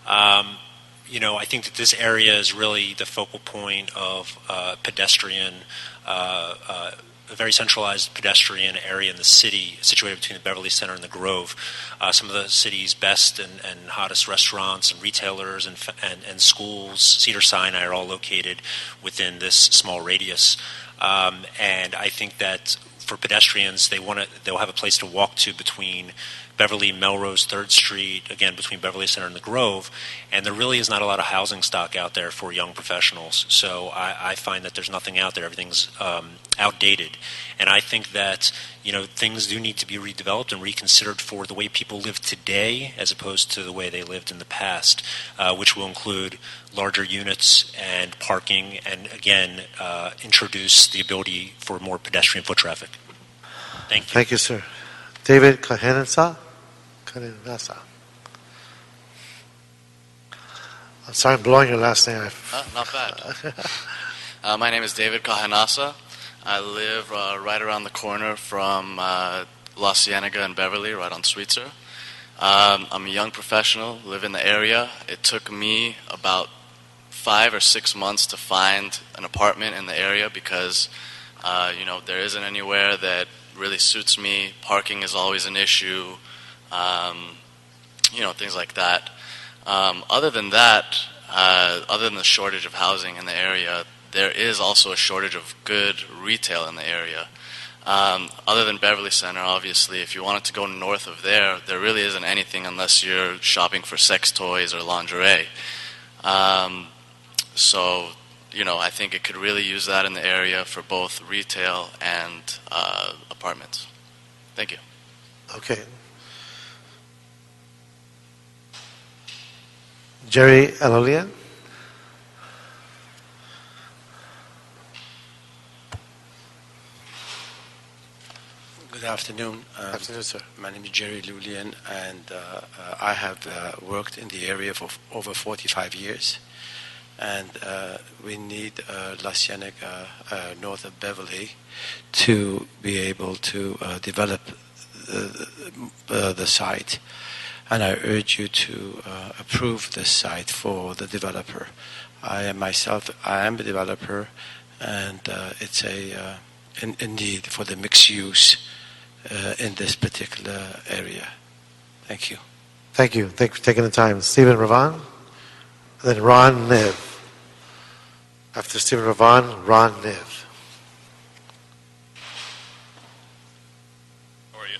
I think that this area is really the focal point of pedestrian, a very centralized pedestrian area in the city, situated between the Beverly Center and the Grove. Some of the city's best and hottest restaurants and retailers and schools, Cedar Sinai, are all located within this small radius. And I think that for pedestrians, they'll have a place to walk to between Beverly, Melrose, 3rd Street, again, between Beverly Center and the Grove, and there really is not a lot of housing stock out there for young professionals. So I find that there's nothing out there. Everything's outdated. And I think that, things do need to be redeveloped and reconsidered for the way people live today as opposed to the way they lived in the past, which will include larger units and parking and, again, introduce the ability for more pedestrian foot traffic. Thank you. Thank you, sir. David Kahinasa. I'm sorry, I'm blowing your last name. Not bad. My name is David Kahinasa. I live right around the corner from La Cienega and Beverly, right on Sweetser. I'm a young professional, live in the area. It took me about 5 or 6 months to find an apartment in the area because, there isn't anywhere that really suits me. Parking is always an issue, things like that. Other than that, other than the shortage of housing in the area, there is also a shortage of good retail in the area. Other than Beverly Center, obviously, if you wanted to go north of there, there really isn't anything unless you're shopping for sex toys or lingerie. So, I think it could really use that in the area for both retail and apartments. Thank you. Okay. Jerry Elolian. Good afternoon. Afternoon, sir. My name is Jerry Lulian, and I have worked in the area for over 45 years. And we need La Cienega, north of Beverly, to be able to develop the site. And I urge you to approve this site for the developer. I am a developer, and it's a need for the mixed use in this particular area. Thank you. Thank you. Thank you for taking the time. Stephen Ravan, then Ron Nev. After Stephen Ravan, Ron Nev. How are you?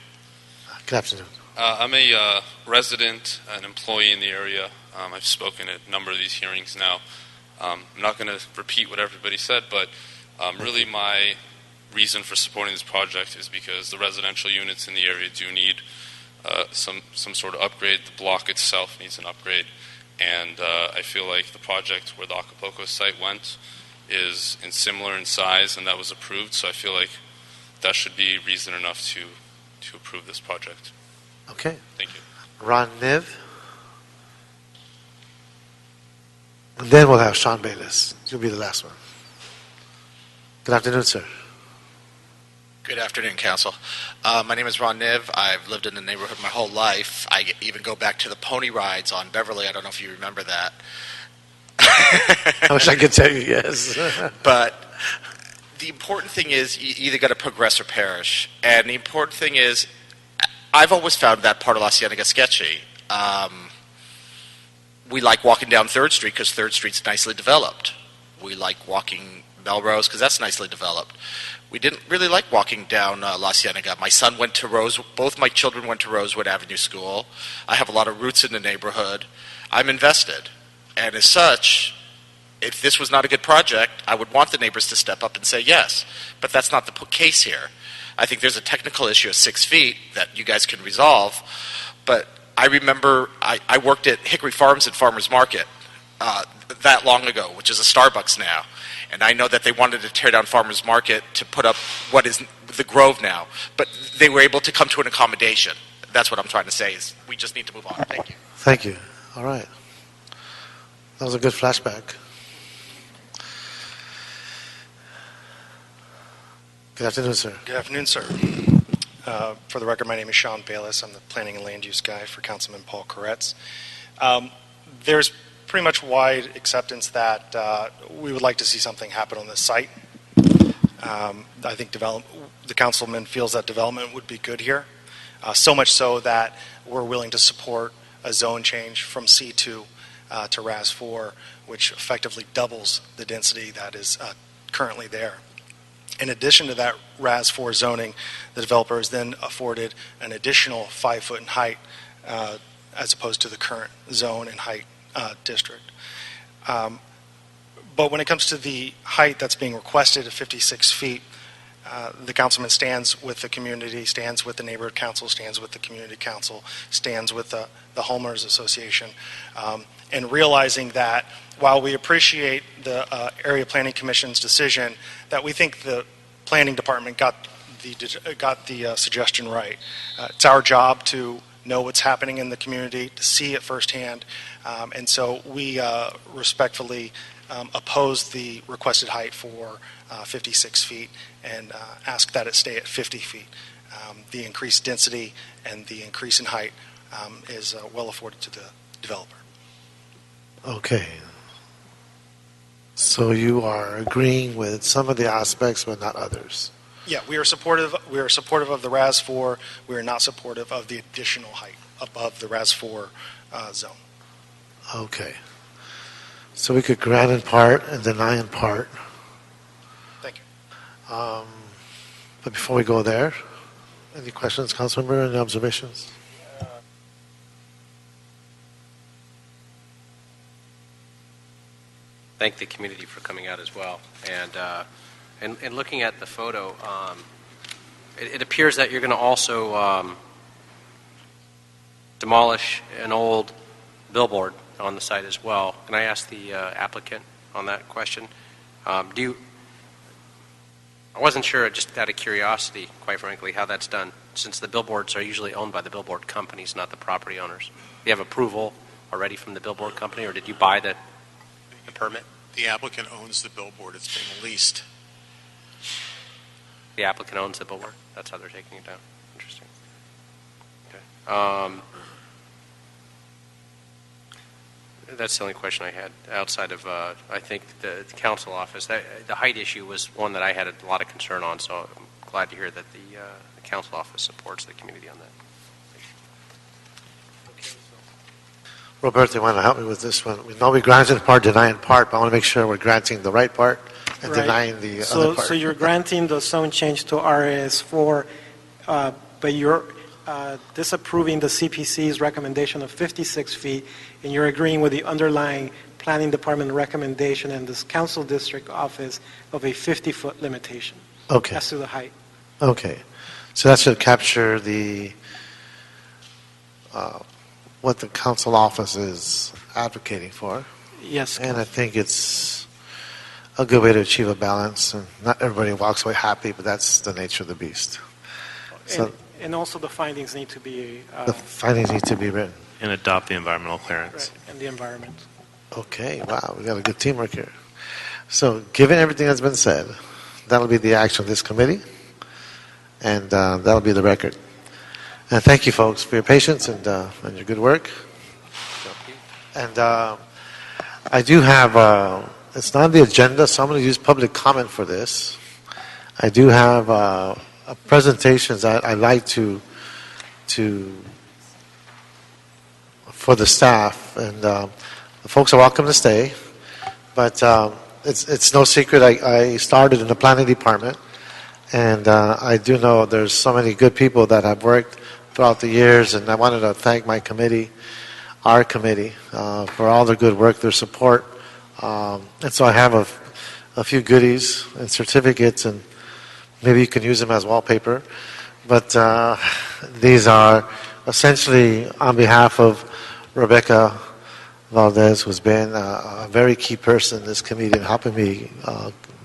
Good afternoon. I'm a resident, an employee in the area. I've spoken at a number of these hearings now. I'm not going to repeat what everybody said, but really my reason for supporting this project is because the residential units in the area do need some sort of upgrade. The block itself needs an upgrade, and I feel like the project where the Acapulco site went is similar in size, and that was approved, so I feel like that should be reason enough to approve this project. Okay. Thank you. Ron Niv. And then we'll have Sean Bayless. He'll be the last one. Good afternoon, sir. Good afternoon, Council. My name is Ron Niv. I've lived in the neighborhood my whole life. I even go back to the pony rides on Beverly. I don't know if you remember that. I wish I could tell you yes. But the important thing is you either got to progress or perish. And the important thing is, I've always found that part of La Cienega sketchy. We like walking down 3rd Street because 3rd Street's nicely developed. We like walking Melrose because that's nicely developed. We didn't really like walking down La Cienega. My son went to both my children went to Rosewood Avenue School. I have a lot of roots in the neighborhood. I'm invested. And as such, if this was not a good project, I would want the neighbors to step up and say yes. But that's not the case here. I think there's a technical issue of 6 feet that you guys can resolve. But I remember I worked at Hickory Farms and Farmers Market that long ago, which is a Starbucks now. And I know that they wanted to tear down Farmers Market to put up what is the Grove now. But they were able to come to an accommodation. That's what I'm trying to say is we just need to move on. Thank you. Thank you. All right. That was a good flashback. Good afternoon, sir. Good afternoon, sir. For the record, my name is Sean Bayless. I'm the planning and land use guy for Councilman Paul Koretz. There's pretty much wide acceptance that we would like to see something happen on this site. I think the councilman feels that development would be good here, so much so that we're willing to support a zone change from C2 to RAS4, which effectively doubles the density that is currently there. In addition to that RAS4 zoning, the developer is then afforded an additional 5 foot in height as opposed to the current zone and height district. But when it comes to the height that's being requested of 56 feet, the councilman stands with the community, stands with the neighborhood council, stands with the community council, stands with the homeowners association, and realizing that while we appreciate the area planning commission's decision, that we think the planning department got the suggestion right. It's our job to know what's happening in the community, to see it firsthand, and so we respectfully oppose the requested height for 56 feet and ask that it stay at 50 feet. The increased density and the increase in height is well afforded to the developer. Okay. So you are agreeing with some of the aspects, but not others. Yeah, we are supportive. We are supportive of the RAS4. We are not supportive of the additional height above the RAS4 zone. Okay. So we could grant in part and deny in part. Thank you. But before we go there, any questions, Councilmember, any observations? Thank the community for coming out as well. And looking at the photo, it appears that you're going to also demolish an old billboard on the site as well. Can I ask the applicant on that question? I wasn't sure, just out of curiosity, quite frankly, how that's done, since the billboards are usually owned by the billboard companies, not the property owners. Do you have approval already from the billboard company, or did you buy the permit? The applicant owns the billboard. It's being leased. The applicant owns the billboard? That's how they're taking it down. Interesting. Okay. That's the only question I had outside of, I think, the council office. The height issue was one that I had a lot of concern on, so I'm glad to hear that the council office supports the community on that. Roberto, you want to help me with this one? We know we granted in part, deny in part, but I want to make sure we're granting the right part and denying the other part. So you're granting the zone change to RAS4, but you're disapproving the CPC's recommendation of 56 feet, and you're agreeing with the underlying planning department recommendation and this council district office of a 50-foot limitation. Okay. As to the height. Okay. So that should capture the what the council office is advocating for. Yes. And I think it's a good way to achieve a balance. And not everybody walks away happy, but that's the nature of the beast. So And also the findings need to be... the findings need to be written. And adopt the environmental clearance. Right, and the environment. Okay, wow, we got a good teamwork here. So given everything that's been said, that'll be the action of this committee, and that'll be the record. And thank you, folks, for your patience and your good work. And I do have, it's not on the agenda, so I'm going to use public comment for this. I do have presentations I'd like to for the staff, and the folks are welcome to stay. But it's no secret I started in the planning department, and I do know there's so many good people that have worked throughout the years, and I wanted to thank my committee, our committee, for all their good work, their support. And so I have a few goodies and certificates, and maybe you can use them as wallpaper. But these are essentially on behalf of Rebecca Valdez, who's been a very key person in this committee in helping me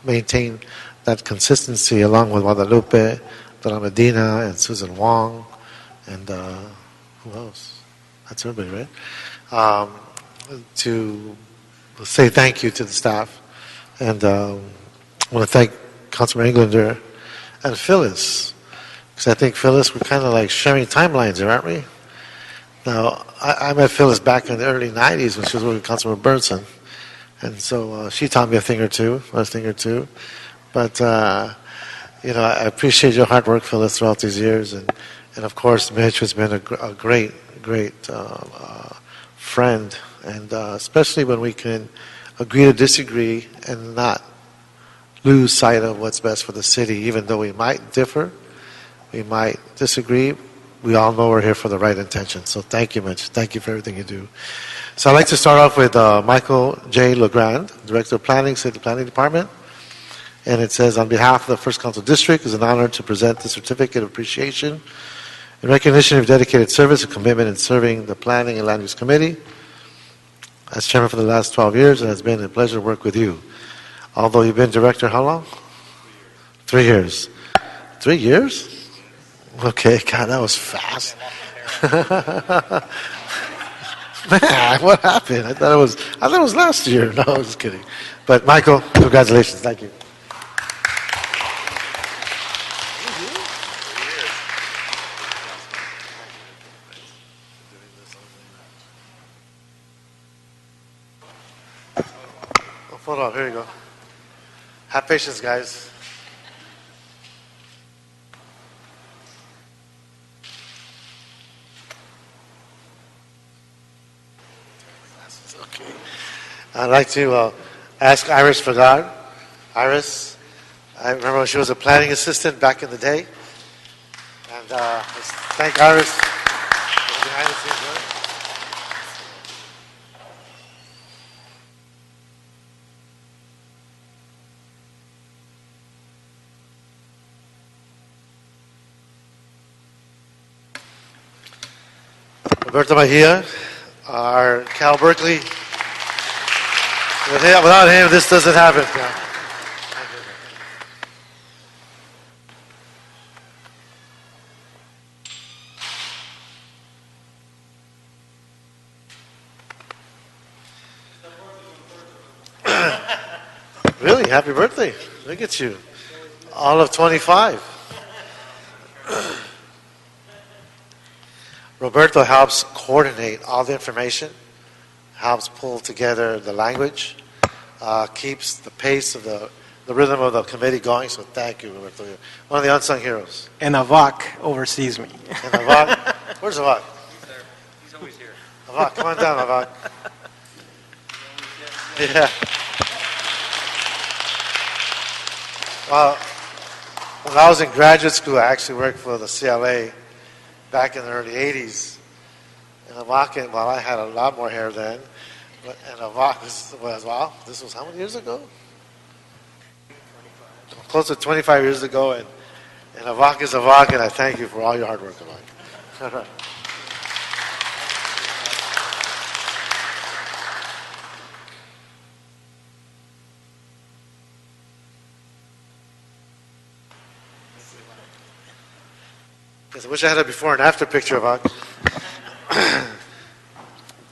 maintain that consistency, along with Guadalupe, Donna Medina, and Susan Wong, and who else? That's everybody, right? To say thank you to the staff. And I want to thank Councilman Englander and Phyllis, because I think, Phyllis, we're kind of like sharing timelines here, aren't we? Now, I met Phyllis back in the early 90s when she was working with Councilman Burnson, and so she taught me a thing or two. But, you know, I appreciate your hard work, Phyllis, throughout these years, and of course, Mitch has been a great friend, and especially when we can agree to disagree and not lose sight of what's best for the city, even though we might differ, we might disagree. We all know we're here for the right intention. So thank you, Mitch. Thank you for everything you do. So I'd like to start off with Michael J. Legrand, Director of Planning, City Planning Department. And it says, on behalf of the First Council District, it's an honor to present the Certificate of Appreciation in recognition of dedicated service and commitment in serving the Planning and Land Use Committee. As chairman for the last 12 years, it has been a pleasure to work with you. Although you've been director how long? 3 years. 3 years? Okay, God, that was fast. Man, what happened? I thought it was last year. No, I was just kidding. But Michael, congratulations. Thank you. Photo up. Here you go. Have patience, guys. Okay. I'd like to ask Iris Fagard. Iris, I remember when she was a planning assistant back in the day. And let's thank Iris for the behind the scenes work. Roberto Mejia, our Cal Berkeley. Without him, this doesn't happen. Really? Happy birthday. Look at you. All of 25. Roberto helps coordinate all the information, helps pull together the language, keeps the pace of the rhythm of the committee going. So thank you, Roberto. You're one of the unsung heroes. And Avak oversees me. And Avak, where's Avak? He's always here. Avak, come on down, Avak. Yeah. Well, when I was in graduate school, I actually worked for the CLA back in the early 80s. And Avak, well, I had a lot more hair then. And Avak was, wow, this was how many years ago? Close to 25 years ago. And Avak is Avak, and I thank you for all your hard work, Avak. All right. I wish I had a before and after picture of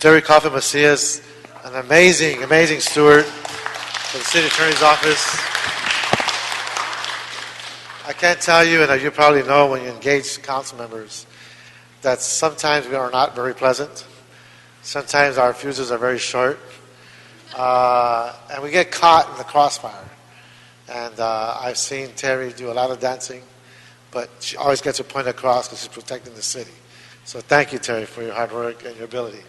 Terry Coffin Macias, an amazing, amazing steward for the city attorney's office. I can't tell you, and you probably know when you engage council members, that sometimes we are not very pleasant. Sometimes our fuses are very short. And we get caught in the crossfire. And I've seen Terry do a lot of dancing, but she always gets her point across because she's protecting the city. So thank you, Terry, for your hard work and your ability.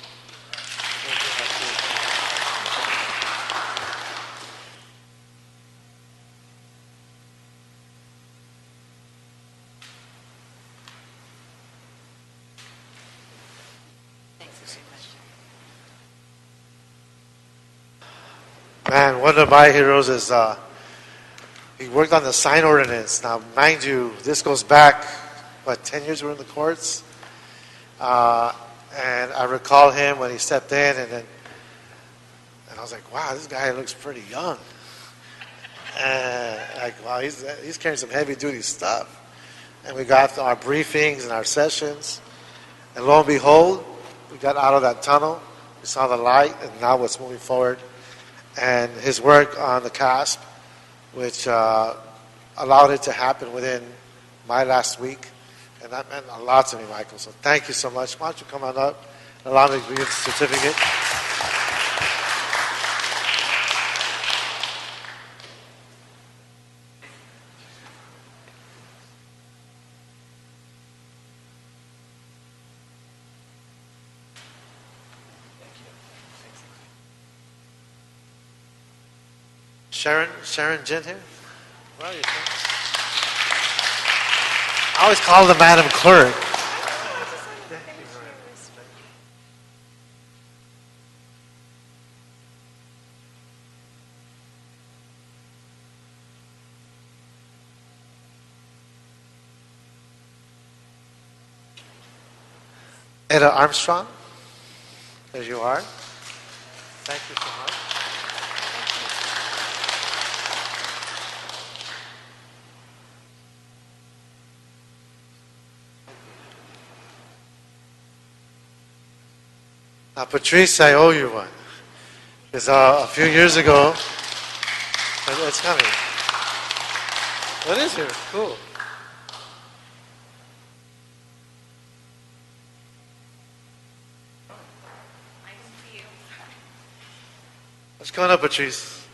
Man, one of my heroes is he worked on the sign ordinance. Now, mind you, this goes back, 10 years we're in the courts? And I recall him when he stepped in, and I was like, wow, this guy looks pretty young. And wow, he's carrying some heavy-duty stuff. And we got our briefings and our sessions, and lo and behold, we got out of that tunnel, we saw the light, and now it's moving forward. And his work on the CASP, which allowed it to happen within my last week. And that meant a lot to me, Michael. So thank you so much. Why don't you come on up and allow me to give you the certificate. Sharon Jen here? Where are you, Sharon? I always call the Madam Clerk. Etta Armstrong, there you are. Thank you so much. Now, Patrice, I owe you one. Because a few years ago, it's coming. What is here? Cool. What's going on, Patrice?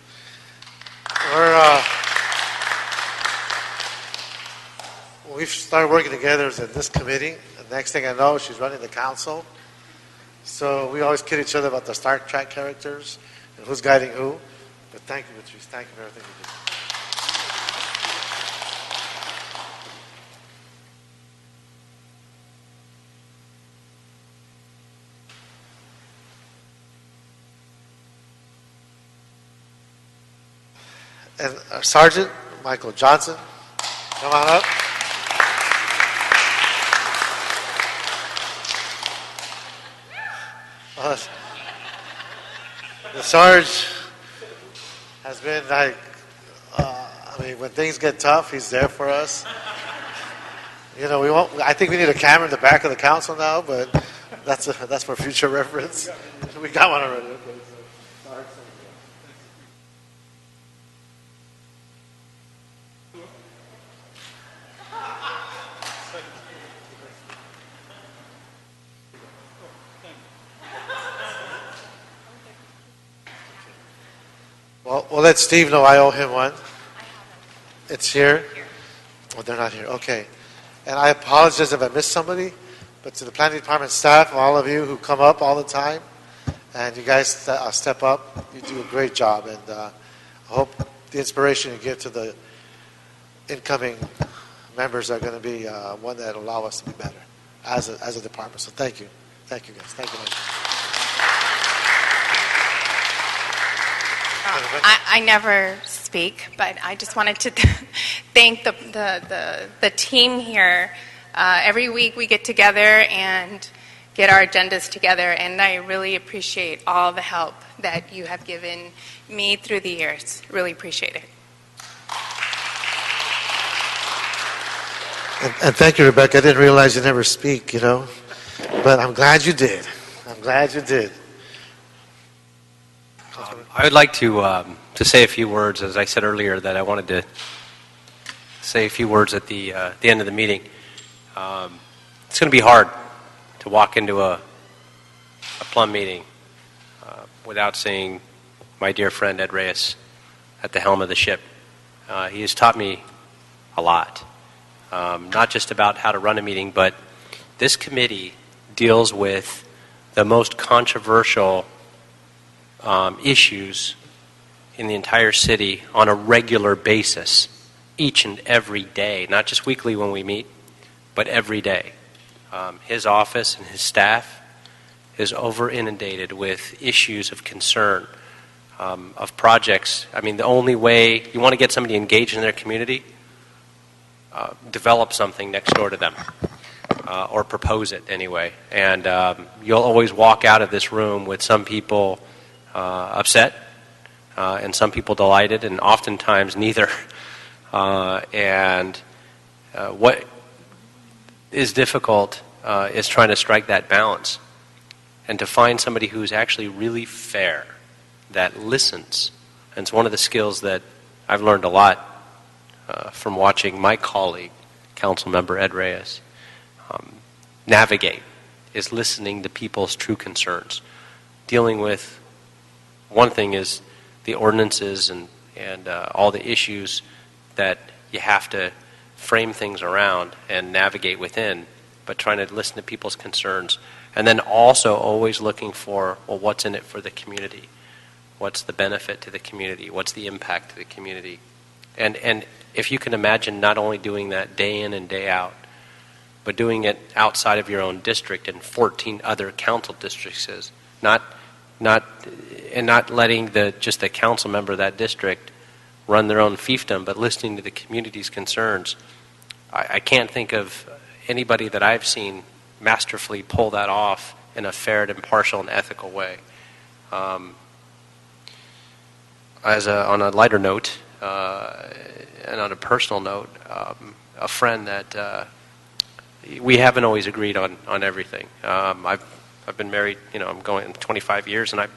We've started working together in this committee. The next thing I know, she's running the council. So we always kid each other about the Star Trek characters and who's guiding who. But thank you, Patrice. Thank you for everything you do. And our Sergeant, Michael Johnson, come on up. The Sarge has been like, when things get tough, he's there for us. You know, I think we need a camera in the back of the council now, but that's for future reference. We got one already. Okay, so Sarge, Well, let Steve know I owe him one. It's here. Oh, they're not here. Okay. And I apologize if I missed somebody, but to the planning department staff, all of you who come up all the time, and you guys step up, you do a great job. And I hope the inspiration you give to the incoming members are going to be one that will allow us to be better as a department. So thank you. Thank you, guys. Thank you much. I never speak, but I just wanted to thank the team here. Every week we get together and get our agendas together, and I really appreciate all the help that you have given me through the years. Really appreciate it. And thank you, Rebecca. I didn't realize you never speak, but I'm glad you did. I'm glad you did. I would like to say a few words, as I said earlier, that I wanted to say a few words at the end of the meeting. It's going to be hard to walk into a plum meeting without seeing my dear friend Ed Reyes at the helm of the ship He has taught me a lot, not just about how to run a meeting, but this committee deals with the most controversial issues in the entire city on a regular basis, each and every day, not just weekly when we meet, but every day. His office and his staff is over inundated with issues of concern, of projects. I mean, the only way you want to get somebody engaged in their community, develop something next door to them, or propose it anyway. And you'll always walk out of this room with some people upset and some people delighted, and oftentimes neither. And what is difficult is trying to strike that balance and to find somebody who's actually really fair, that listens. And it's one of the skills that I've learned a lot from watching my colleague, Council Member Ed Reyes, navigate, is listening to people's true concerns. Dealing with, one thing is the ordinances and all the issues that you have to frame things around and navigate within, but trying to listen to people's concerns. And then also always looking for, well, what's in it for the community? What's the benefit to the community? What's the impact to the community? And if you can imagine not only doing that day in and day out, but doing it outside of your own district and 14 other council districts, not letting just the council member of that district run their own fiefdom, but listening to the community's concerns. I can't think of anybody that I've seen masterfully pull that off in a fair and impartial and ethical way. On a lighter note, and on a personal note, a friend that we haven't always agreed on everything. I've been married, I'm going 25 years, and I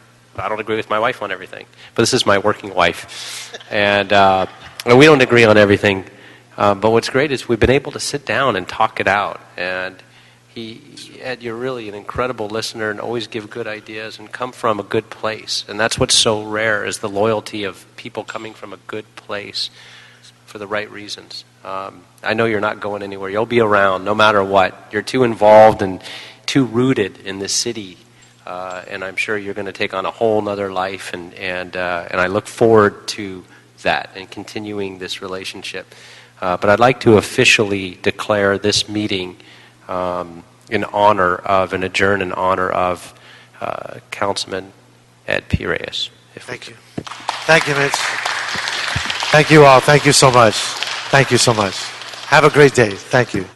don't agree with my wife on everything. But this is my working wife, and we don't agree on everything. But what's great is we've been able to sit down and talk it out. And Ed, you're really an incredible listener and always give good ideas and come from a good place. And that's what's so rare, is the loyalty of people coming from a good place for the right reasons. I know you're not going anywhere. You'll be around no matter what. You're too involved and too rooted in this city. And I'm sure you're going to take on a whole nother life. And I look forward to that and continuing this relationship. But I'd like to officially declare this meeting in honor of and adjourn in honor of Councilman Ed P. Reyes. Thank you. Thank you, Mitch. Thank you all. Thank you so much. Thank you so much. Have a great day. Thank you.